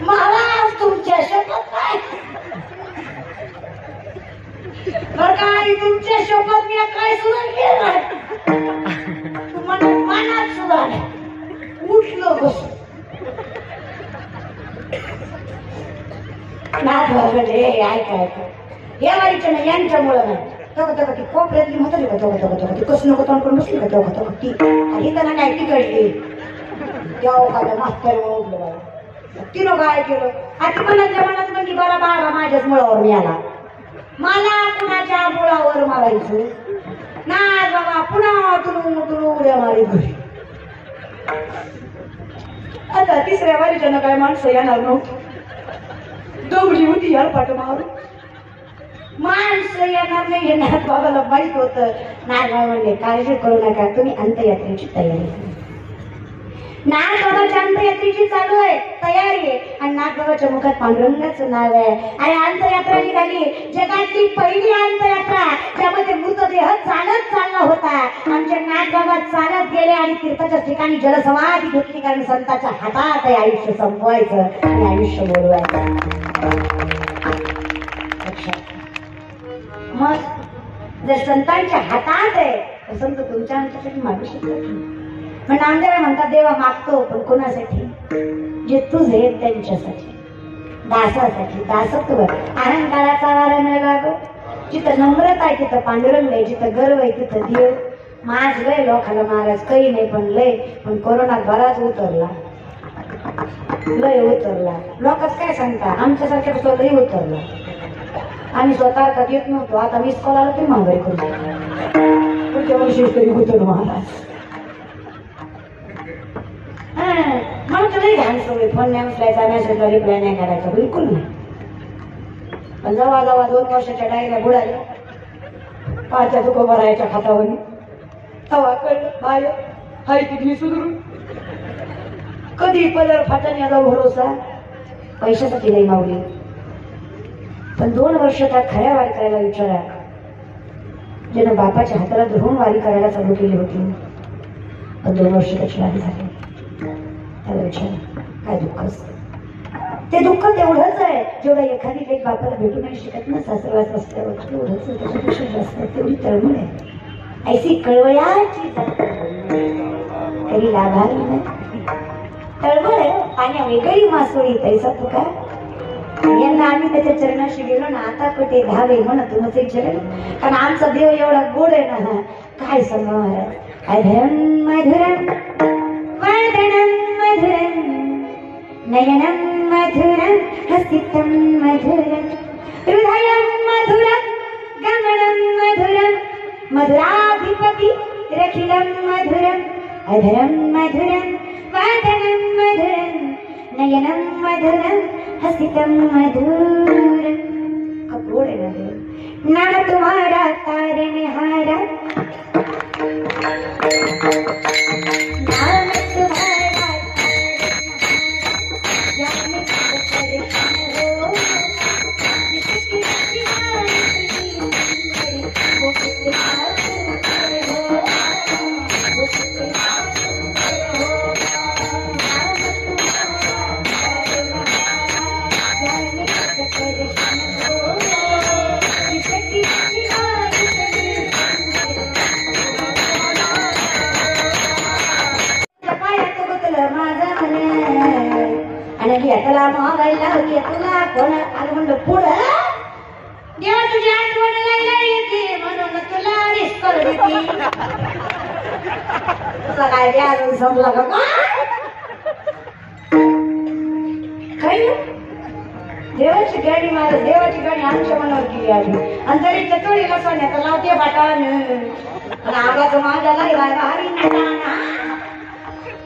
महाराज तुमच्या शपथ नाही बरं काय, तुमच्या शपथ मी काय सुद्धा केलं नाही. तुम्हाला मनात सुद्धा नाही. उठलो बस नाथ बाबाचे ऐकाय या वारीच्या नाही यांच्यामुळं नाही. तोका ती कोपऱ्यातली म्हातारी का तोका ती कसं नको तोंड करून बसली का तोका ती आणि त्यांना काय ती कळली तेव्हा का मास्तर उठलं बाबा तिनं काय केलं. आता मनातल्या मनात म्हणजे बरा बाबा माझ्याच मुळावर मी आला, मला कुणाच्या मुळावर मारायचं ना बाबा, पुन्हा तुलू उड्या मारी घरी. आता तिसऱ्या वारीच्यानं काय माणसं येणार नव्हती, दमडी होती यार पाठ मारून. माणसं येणार नाही येणार बाबाला माहित होतं. नागबाबा म्हणले काळजी करू नका, तुम्ही अंत्ययात्रेची तयारी करा. नागबाबाच्या अंत्ययात्रेची चालू आहे तयारी आहे आणि नागबाबाच्या मुखात पांडुरंगाचं नाव आहे. आणि अंत्ययात्रा निघाली, जगातली पहिली अंत्ययात्रा, त्यामध्ये मृतदेह चालत चालला होता. आमच्या नागबाबा चालत गेले आणि तीर्थाच्या ठिकाणी जलसमाधी घेतली, कारण संतांच्या हातात आहे आयुष्य संपवायचं आणि आयुष्य बोलवायचं. मग जर संतांच्या हातात आहे तर संत तुमच्या आमच्यासाठी मागू शकतात. पण नामदेव म्हणतात देवा मागतो पण कोणासाठी, जे तुझे त्यांच्यासाठी, दासासाठी. दासत्व अहंकाराचा वारा न लागो. जिथं नम्रता आहे तिथं पांडुरंग आहे, जिथं गर्व आहे तिथं देव. माझ लय लोकाला महाराज काही नाही पण लय, पण कोरोनात बराच उतरला, लय उतरला. लोकच काय सांगता आमच्यासारख्या कसं लय उतरला. आम्ही स्वतः हातात येत नव्हतो, आता मी कॉल आला तरी महागाई करतो. पुढच्या वर्षी तरी होतो महाराज. मला तुलाही घाण सवय, फोन नाही उचलायचा, मेसेजला रिप्लाय नाही करायचा, बिलकुल नाही. पण जवळ 2 वर्षाच्या डायऱ्या बुडाल्या, पाच्या दुखो भरायच्या खातावर. तवा कळलं बाय हाय तिथली सुधरून. कधी पदर फाटण्याचा भरोसा, पैशासाठी नाही मावली. पण 2 वर्ष त्या खऱ्या वारी करायला विचारा, ज्यानं बापाच्या हाताला धरून वारी करायला चालू केली होती, पण 2 वर्ष त्याची वारी झाली. त्याला विचारा काय दुःख असतं. ते दुःख तेवढंच आहे जेवढं एखादी लेक बापाला भेटू नाही शकत ना सासरवास रस्त्यावर, तेवढंच त्याच्यापेक्षा जास्त तेवढी तळमळ आहे. ऐसी कळवळ्याची तरी लाभारी नाही. तळमळ आहे पाण्या वेगळी मासोळी पैसा तुका. यांना आम्ही त्याच्या चरणाशी गेलो ना, आता कुठे धावे म्हणतूनच विचारेल, कारण आमचा देव एवढा गोड आहे ना, काय सांगा महाराज. अधरम मधुरम वदनम मधुरम नयनम मधुरम हसितम मधुरम हृदयम मधुरम गमनम मधुरम मधुराधिपति रखिलम मधुरम अधरम मधुरम वदनम मधुरम नयनम मधुरम हसितम मधुरम. कपूर है ना नाम तुम्हारा तारन हारा, नाम तुम्हारा जाने हो, जिसकी वो किसके त्याला मागायला तुला कोण आलं म्हणलं पुढं देवा तुझ्या आठवणला येते म्हणून तुला रिस्कर देते. तुला काय अजून समजला का काय. देवाची गाडी माझ देवाची गाडी आमच्या मनावर केली आली आणि तरी त्या चोरीला सोन्याचा लावते बाटान आगाचं माझ्या लाईला भारी नाटाना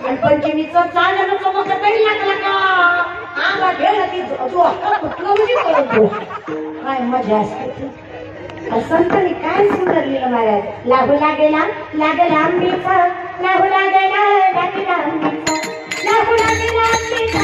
आणि पंचमीचं चालणं चमक काही लागला का आगा गेला ती जो काय मजा असते. संतांनी काय सुंदरलेलं महाराज. लागू लागेला लागेला आंबीचा लागू लागेला लागेला आंबीचा लागू लागेला आंबीचा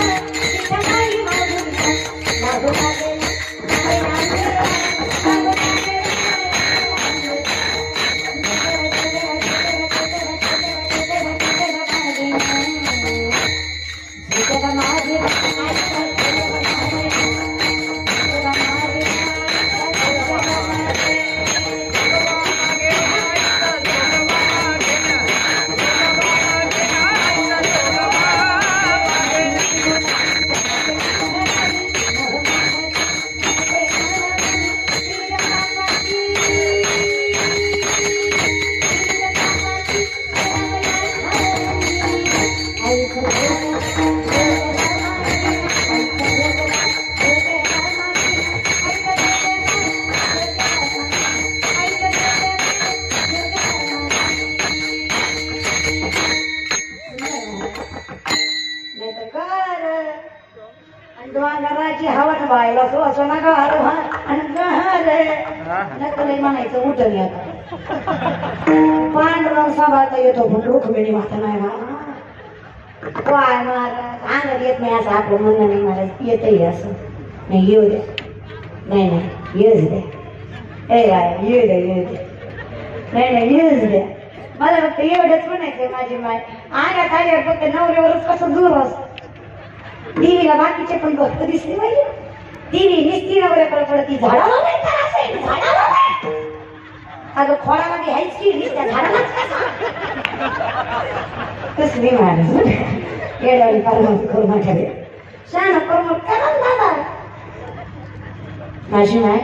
घराची हवा बायला सो असं ना घर नकलही म्हणायचं उठून येत पांढरा सभाता येतो पण रुक्मिणी माता नाही काय महाराज अंगात येत नाही असं आपलं म्हणणं नाही महाराज येतही असं नाही येऊ द्या नाही नाही येऊच द्या ए बाय येऊ द्या येऊ द्या नाही येऊच द्या मला फक्त एवढंच म्हणायचंय माझी माय अंगात आल्यावर फक्त नवऱ्यावरच कसं दूर असत देवीला बाकीचे पण भक्त दिसले पाहिजे देवी निस्ती नवऱ्याकडे पडती झाडाला नाही तर असेल झाडाला नाही अगं खोडामध्ये हायच की त्या झाडालाच कसली महाराज येड्यावाली परमात्मा करू माझ्याकडे शान कर्म करा दादा माझी माय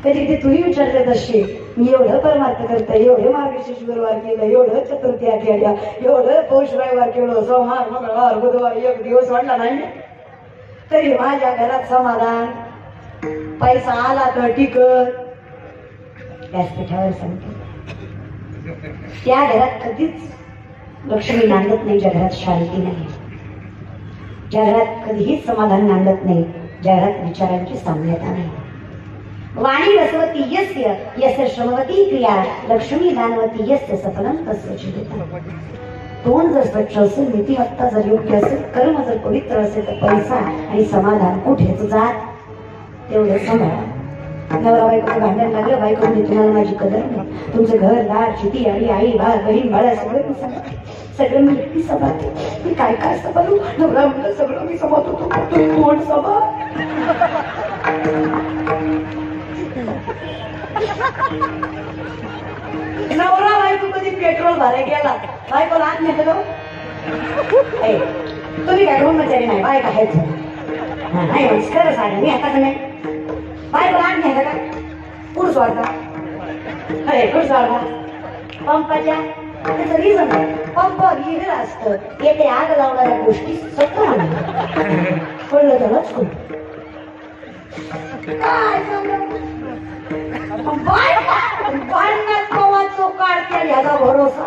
कधी कधी तुही विचारते तशी मी एवढं परमार्थ करता एवढं मार्गशीर्ष गुरुवार केलं एवढं चतुर्थी केल्या एवढं पौष रविवार केलं सोमवार मंगळवार बुधवार एक दिवस वाटला नाही तरी माझ्या घरात समाधान पैसा आला तर टिकत व्यासपीठावर सांगते त्या घरात कधीच लक्ष्मी नांदत नाही ज्या घरात शांती नाही ज्या घरात कधीच समाधान नांदत नाही ज्या घरात विचारांची साम्यता नाही वाणी रसवती यस्य यस्य श्रमवती क्रिया लक्ष्मी दानवती यस्य सफलम तस्य चिंतिता तोंड जर स्वच्छ असेल नीतिमत्ता जर योग्य असेल कर्म जर पवित्र असेल तर पैसा आणि समाधान कुठेच जात तेवढे सांभाळा नवरा बायको भांडण लागलं बायको म्हणजे तुम्हाला माझी कदर नाही तुमचं घर दार शेती आणि आई बा बहीण बाळा सगळं मी सांभाळते सगळं मी एकटी सांभाळते मी काय काय सांभाळू नवरा म्हणलं सगळं मी सांभाळतो तोंड सांभाळ नवरा बायको कधी पेट्रोल भरायला गेला बायकोला आत नाही गेलो तुम्ही काय ब्रह्मचारी नाही बायका आहेच नाही खरं सांगा मी आता नाही बायकोला आत नाही का पुढ सोडता अरे पुढ सोडता पंपाच्या त्याचं रिझन आहे पंप लिहिलेलं असतं येथे आग लावणाऱ्या गोष्टी सत्य म्हणा कळलं तरच काय ह्याचा भरोसा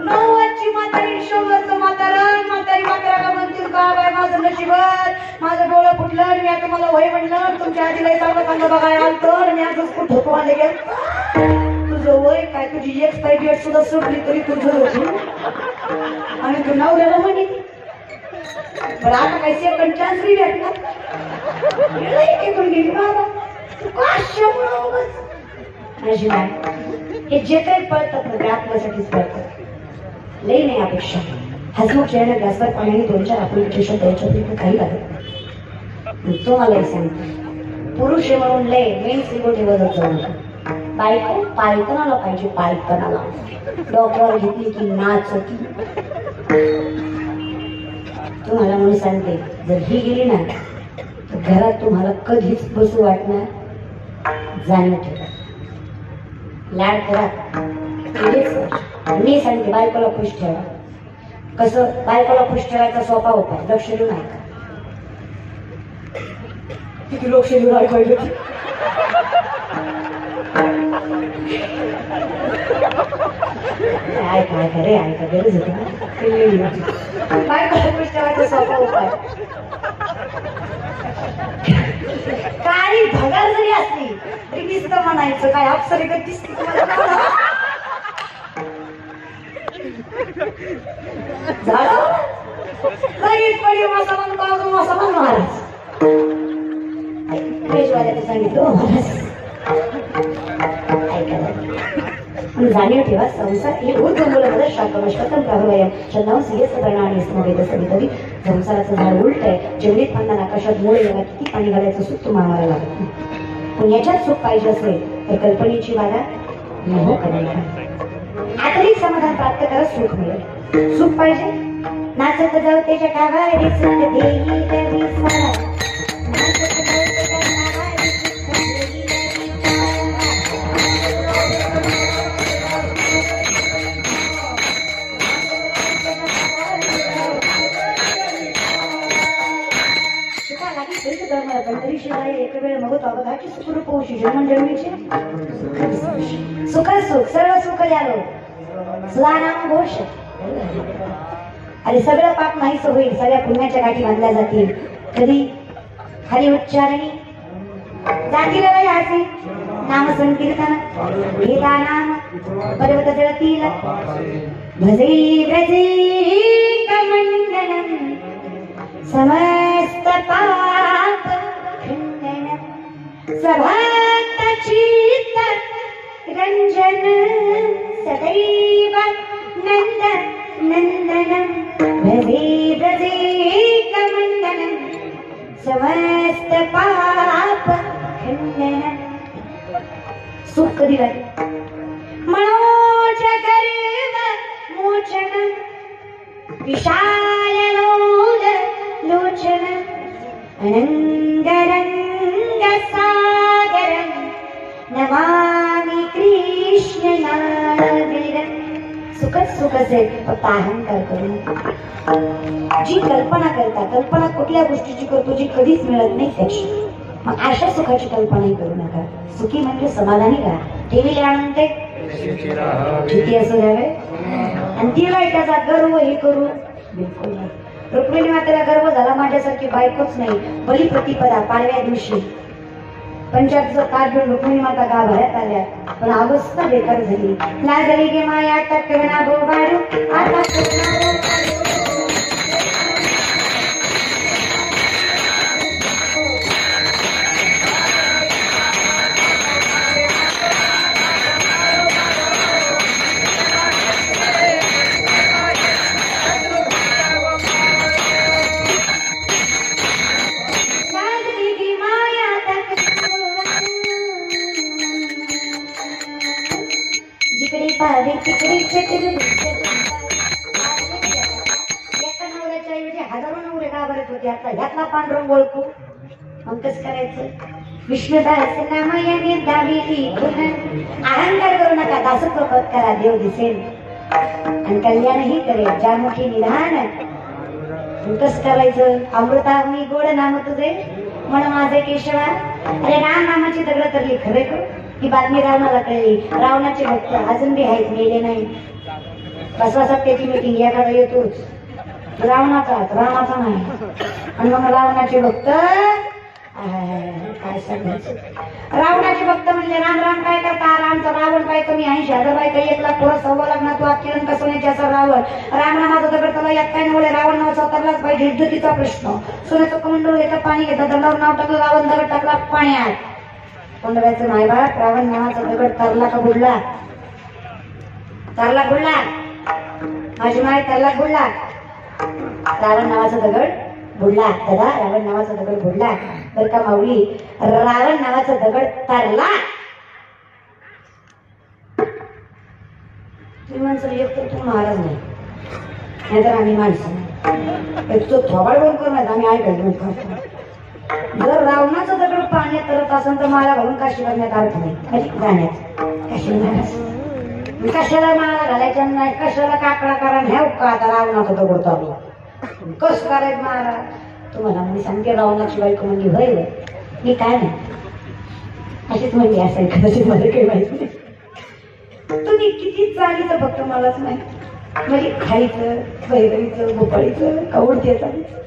नव्वदची म्हातारी 100चं म्हातारण म्हातारी म्हाताराला म्हणतील का बाय माझं नशिबात माझं डोळं फुटलं आणि मी आता मला वय म्हणलं तुमच्या आजीला चांगलं चांगलं बघायला आलं तर मी आता कुठं होतो आले गेलं तुझं वय काय तुझी एक्सपायरी डेट सुद्धा सुटली तरी तुझं होती आणि तू नवऱ्याला म्हणे पण आता काही सेकंड चान्स नाही भेटणार गेली बाबा माझी माय हे जे काही पळतात ना ते आपल्यासाठीच पळतात लई नाही अपेक्षा हसमुख चेहऱ्या ग्लासवर पाण्याने 2-4 आपण द्यायच्या काही लागत तो मलाही सांगतो पुरुष म्हणून लय मेन सिक्युरिटी बदलत जाऊ नका बायको पायतनाला पाहिजे पायतनाला डॉक्टर घेतली की नाचती तुम्हाला म्हणून सांगते जर ही गेली ना तर घरात तुम्हाला कधीच बसू वाटणार जाणीव ठेवा लाड करा मी सांगते बायकोला खुश ठेवा कसं बायकोला खुश ठेवायचा सोपा उपाय लक्ष देऊ नका किती लक्ष देऊ ऐकायला ऐका रे ऐका गरज होती बायकोला खुश ठेवायचा सोपा उपाय काही भगार जरी असली तरी दिसतं म्हणायचं काय अप्सरे का दिसते लगेच पडी मसाला बाजू मसाला महाराज पेशवाल्याने सांगितलं महाराज जाणीव ठेवा संसार हे ऊर्ध्वमूलपद शाकमष्टकं प्रभवयं छंदांसी प्रणाली समवेद सवितरी संसाराचं झाड उलट आहे जेवढीत पाण्यात आकाशात मूळ येणार किती पाणी घालायचं सुख तुम्हाला मारायला लागत पण याच्यात सुख पाहिजे असेल तर कल्पनेची वादा मोह करायला आतरिक समाधान प्राप्त करा सुख मिळेल सुख पाहिजे नाचत जाऊ त्याच्या कागारी सुख देई देवी स्मरण नाचत जाऊ त्याच्या कागारी सुख देई देवी एक धर्म पंढरी शिवाय एक वेळ मगत अवघाची सुखरूप होशी जन्म जन्मीचे सुख सुख सर्व सुख यालो सुधानाम घोष. अरे सगळं पाप नाहीच होईल, सगळ्या पुण्याच्या गाठी बांधल्या जातील. कधी हरी उच्चारणी जातील हासी नाम संकीर्तन गीता नाम पर्वत जळतील भजे ब्रजे कमंडलम समस्त पाप खंडनम स्वभक्त चित्त रंजन सदैव नंद नंदनम भजे ब्रजे कमंडलम समस्त पाप खंडनम. सुख कधी राहील मनोज गर्व मोचन विशाल लोल लोचन अनंग रंग सागर नमामि कृष्ण नागरम. सुखच सुख असेल फक्त अहंकार करून. जी कल्पना करता, कल्पना कुठल्या गोष्टीची करतो जी कधीच मिळत नाही त्याची, मग अशा सुखाची कल्पनाही करू नका. सुखी म्हणजे समाधानी राहा. ठेवीले आनंद किती असू द्यावे आणि तिला त्याचा गर्व हे करू बिलकुल नाही. रुक्मिणी मातेला गर्व झाला माझ्यासारखी बायकोच नाही. बलिप्रतिपदा पाडव्या दिवशी पंचायतचं ताट घेऊन रुक्मिणी माता गाभाऱ्यात आल्या, पण अवस्था बेकार झाली. लागली गे माया टकवना बोबाडू आता ह्यातला पांढरंग ओळखू मग कसं करायचं. विष्णुदास नामयाने दाबीली अहंकार करू नका. दासत्व पद करा देव दिसेल आणि कल्याणही करेल. ज्या मोठी निधान कसं करायचं. अमृतावनी गोड नाम तुझे म्हण माझे केशवा. अरे राम नामाची दगड तरली खरे करू. ही बातमी रावणाला कळली. रावणाचे भक्त अजून बी आहेत, मेले नाही. बसवासात त्याची मीटिंग एखादा येतोच रावणाचा रामाचा नाही. आणि मग रावणाचे भक्त काय सांगायचं. रावणाचे भक्त म्हणले राम राम काय करता. रामचा रावण काय कमी 80,000 बायका 1,00,000 पुरा 1.25 लाख तू किरण कसवण्याचे असं रावण. राम नामाचा दगड त्याला यात काय नवले. रावण नाव स्वतःलाच पाहिजे इज्जतीचा प्रश्न. सोन्याचं कमंडळ घेतं पाणी घेतं दंडावर नाव टाकलं. रावण दगड टाकला पाण्यात. पंधराचं नाही बा. रावण नावाचा दगड तरला का बुडला. तरला बुडला माझी माय तरला बुडला. रावण नावाचा दगड बुडला. दादा रावण नावाचा दगड बुडला बर का माऊली. रावण नावाचा दगड तरला. तुम्ही माणसं एक तर तू महाराज नाही नाहीतर आम्ही माणसं नाही. एक तो थोबाड बंद करणार आम्ही ऐकायला करतो. जर रावणाचं दगड पाण्यात तरत असेल तर मला घालून काशी करण्यात अर्थ नाही. म्हणजे जाण्यात काशी महाराज कशाला माळा घालायच्या नाही. कशाला काकडा करा ह्या का आता रावणाचा दगड चालू कस करायचं महाराज. तुम्हाला मी सांगते रावणाची बायको म्हणजे होईल मी काय नाही अशीच म्हणजे असेल कदाचित मला काही माहिती नाही. तुम्ही किती चालीचं फक्त मलाच माहिती. म्हणजे खायचं बैराईचं भोपाळीचं कवडते चालीचं.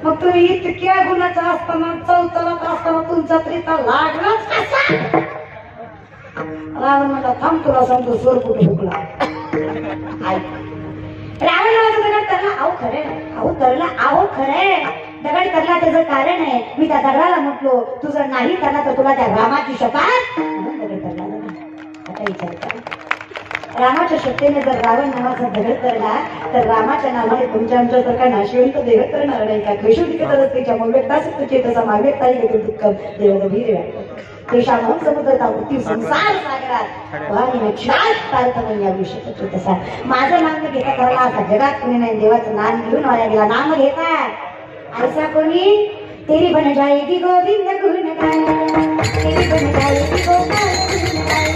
मग तुम्ही इतक्या गुणाचा असताना चौथाला असताना तुमचा त्रिता लागलाच कसा. रावण मला थांब तुला सांगतो स्वर कुठे हुकला. रावण नावाचा दगड तरला. अहो खरे अहो तरला. अहो खरे दगड तरला त्याचं कारण आहे. मी त्या दगडाला म्हटलो तू जर नाही तरला तर तुला त्या रामाची शपथ म्हणून दगड तरला. आता विचार करा रामाच्या शक्तीने जर रावण नावाचा दगड तरला तर रामाच्या नावाने तुमच्या आमच्या तर काय नाशिवंत देव करणार नाही का. क्लेशोदिकतरस्तेच्या मव्यक्तासिद्धचे तसा माव्यक्ताही देखील दुःख देवगभीर देशामोहन समुद्रतावृत्ती संसार सागरात वाणी क्षात या विषय तसा. माझं नाम घेता करायला असा जगात कोणी नाही. देवाचं नाम घेऊन वाया गेला. नाम घेतात ऐसा कोणी तेरी बन जाएगी गोविंद गुण गाय. तेरी बन जाएगी गोपाल गुण गाय.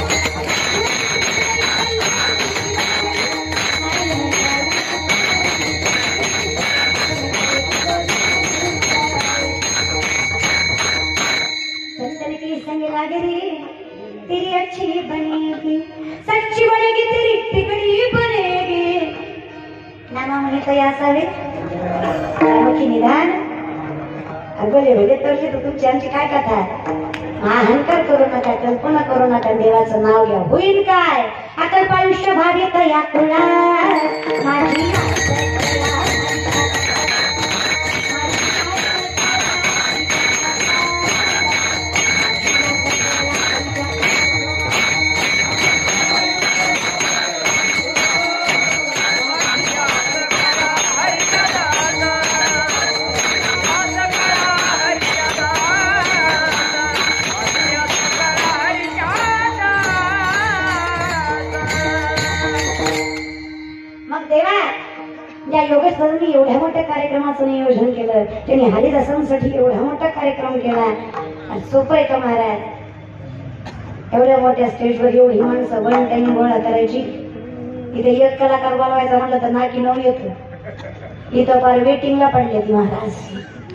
असावे की निदान अगोले भले तरले तर तुमची आमची काय कथा अहंकार करू नका कल्पना करू नका देवाचं नाव घ्या होईल काय अकल्प आयुष्य भावित या कुळा माझी योगेश दादांनी एवढ्या मोठ्या कार्यक्रमाचं नियोजन केलं त्यांनी हरिदासांसाठी एवढा मोठा कार्यक्रम केला सोपं आहे का महाराज एवढ्या मोठ्या स्टेजवर एवढी माणसं वन टाइम गोळा करायची इथे एक कलाकार बोलवायचा म्हटलं तर नाकी नऊ येतो इथं फार वेटिंगला पडले ती महाराज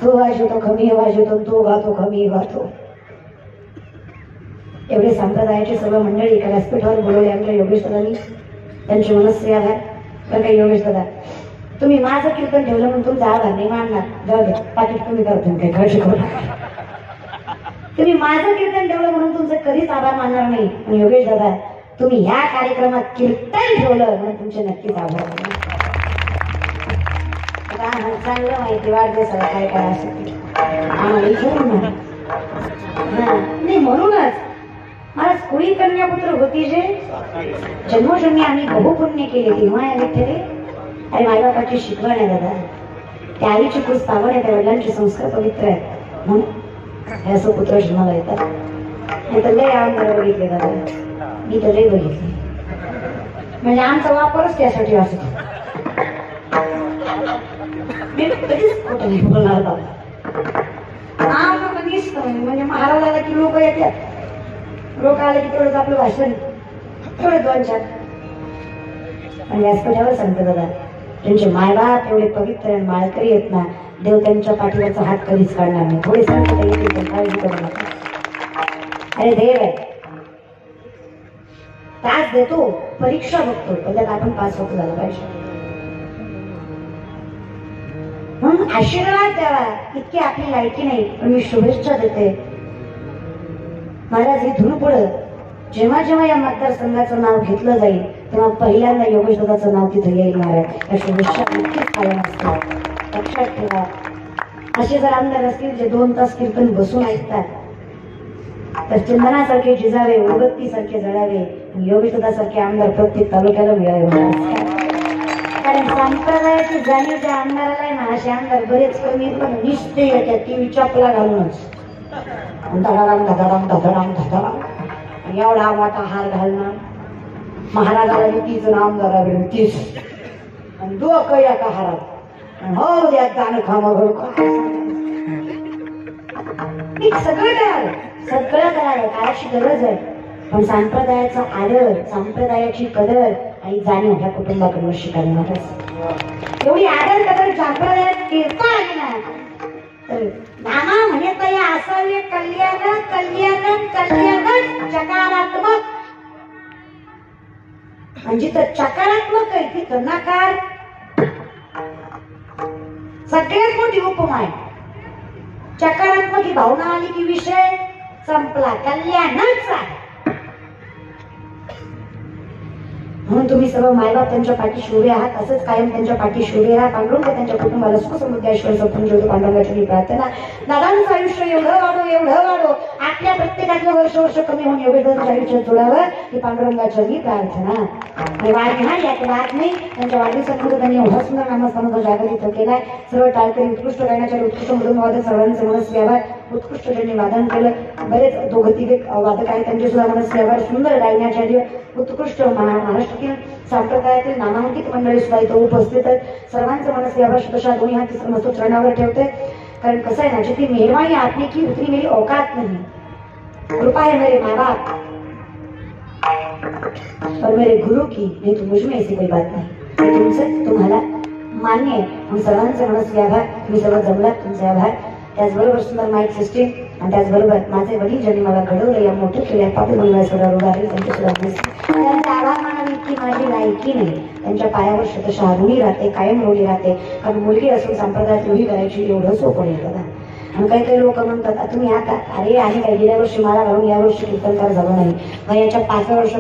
तो वाजवतो कमी वाजवतो तो गातो कमी गातो एवढे संप्रदायाची सर्व मंडळी एका व्यासपीठावर बोलवले आमच्या योगेश दादांनी त्यांचे मनस्वी आभार बरं काही योगेश दादा तुम्ही माझं कीर्तन ठेवलं म्हणून तुमचा आभार नाही मानणार जाऊ द्या पाकिट तुम्ही करतो काही काळजी करू तुम्ही माझं कीर्तन ठेवलं म्हणून तुमचं कधीच आभार मानणार नाही आणि योगेश दादा तुम्ही ह्या कार्यक्रमात कीर्तन ठेवलं म्हणून तुमचे नक्कीच आभार मानणार चांगलं माहिती वाढदिवस काय काय असं आम्हाला विचारून नाही म्हणूनच मला कुळी कन्यापुत्र होती जे जन्मोजन्मी आम्ही बहुपुण्य केले तेव्हा या विठ्ठले आणि मायबापाची शिकवण आहे दादा त्या आईची खूप आवड आहे त्या वडिलांचे संस्कार पवित्र आहेत म्हणून हे असं पुत्र जन्माला येतात मी तर लय आमदार बघितले दादा मी तर लय बघितले म्हणजे आमचा वापरच त्यासाठी असतो मी कधीच खोटं नाही बोलणार दादा आम्हाला कधीच म्हणजे महाराजाला की लोक येतात लोक आले की तेवढंच आपलं भाषण थोडं दोन चार आणि व्यासपीठावर सांगतो दादा त्यांचे मायबाप एवढे पवित्र आणि माळकरी आहेत ना देव त्यांच्या पाठीवरचा हात कधीच काढणार नाही थोडे सांगता येतील काळजी करू नका अरे देव आहे तास देतो परीक्षा बघतो पण त्यात आपण पास होत झालं पाहिजे म्हणून आशीर्वाद द्यावा इतकी आपली लायकी नाही पण मी शुभेच्छा देते महाराज इथून पुढं जेव्हा जेव्हा या मतदारसंघाचं नाव घेतलं जाईल तेव्हा पहिल्यांदा योगेश दादाचं नाव तिथे येईल महाराज या शुभेच्छा नक्कीच कायम असतात लक्षात ठेवा असे जर आमदार असतील जे 2 तास कीर्तन बसून ऐकतात तर चंदनासारखे जिजावे उदबत्तीसारखे जळावे योगेश दादासारखे आमदार प्रत्येक तालुक्याला मिळावे कारण संप्रदायाची जाणीव ज्या आमदाराला आहे ना असे आमदार बरेच कमी पण निश्चय येतात ती विचापला घालूनच धडाराम धडाराम धडाराम धडाराम एवढा मोठा हार घालणं महाराजाला तीच आमदारा तीच आणि डोकं एका हारात हो द्या गाणं खामं सगळं करावं काळाची गरज आहे पण संप्रदायाचा आदर संप्रदायाची कदर आणि जाणीव ह्या कुटुंबाकडून शिकायला महत्वाचं एवढी आदर कदर संप्रदायात कीर्तन आहे ना तर नामा म्हणे तर असावे कल्याण कल्याण कल्याण चकारात्मक म्हणजे तर चकारात्मक आहे तिथं नकार सगळ्यात मोठी उपमा आहे चकारात्मक ही भावना आली की विषय संपला कल्याणच आहे म्हणून तुम्ही सर्व मायबाप त्यांच्या पाठीशी उभे आहात असंच कायम त्यांच्या पाठीशी उभे राहा पांडुरंग त्यांच्या कुटुंबाला सुख समृद्धी ऐश्वर्य संपूर्ण ज्योती पांडुरंगाची मी प्रार्थना दादांचं आयुष्य एवढं वाढो आपल्या प्रत्येकातलं वर्ष कमी होऊन एवढे आयुष्यात जोडावं ही पांडुरंगाची मी प्रार्थना आणि वाढणार यात वाद नाही त्यांच्या वाढदिवसामध्ये त्यांनी एवढा सुंदर नामस्मरणाचा जागृत केलाय सर्व टाळकरी उत्कृष्ट गायनाच्या उत्कृष्ट मधून वादक सर्वांचे मनस्वी आभार उत्कृष्ट त्यांनी वादन केलं बरेच दोघं तिघे वादक आहेत त्यांचे सुद्धा मनस्वी आभार सुंदर गायनाच्या उत्कृष्ट महाराष्ट्रातील संप्रदायातील नामांकित मंडळी सुद्धा इथं उपस्थित आहेत सर्वांचे मनस्वी आभार तशा दोन्ही हात तिसरं मस्त चरणावर ठेवते कारण कसं आहे ना जितनी मेहरबानी आपने की उतनी मेरी औकात नहीं कृपा है मेरे माँ बाप और मेरे गुरु की नहीं तो मुझ में ऐसी कोई बात नहीं तुमसे तुम्हाला मान्य आहे म्हणून सर्वांचे मनस्वी आभार तुम्ही सर्व जमलात तुमचे आभार त्याचबरोबर सुंदर माईक सिस्टीम आणि त्याचबरोबर माझे वडील ज्यांनी मला घडवलं या मोठे केल्या पापी बनवायला सुद्धा रोग आहे त्यांचे सुद्धा त्यांचे आभार मानावी इतकी माझी लायकी नाही, त्यांच्या पायावर शतशः ऋणी राहते, कायम ऋणी राहते. कारण मुलगी असून संप्रदायात रूढी करायची एवढं सोपं नाही बघा. आणि काही काही लोक म्हणतात तुम्ही आता अरे आम्ही काही गेल्या वर्षी मला घालून या वर्षी कीर्तनकार झालो नाही, वयाच्या 5 वर्ष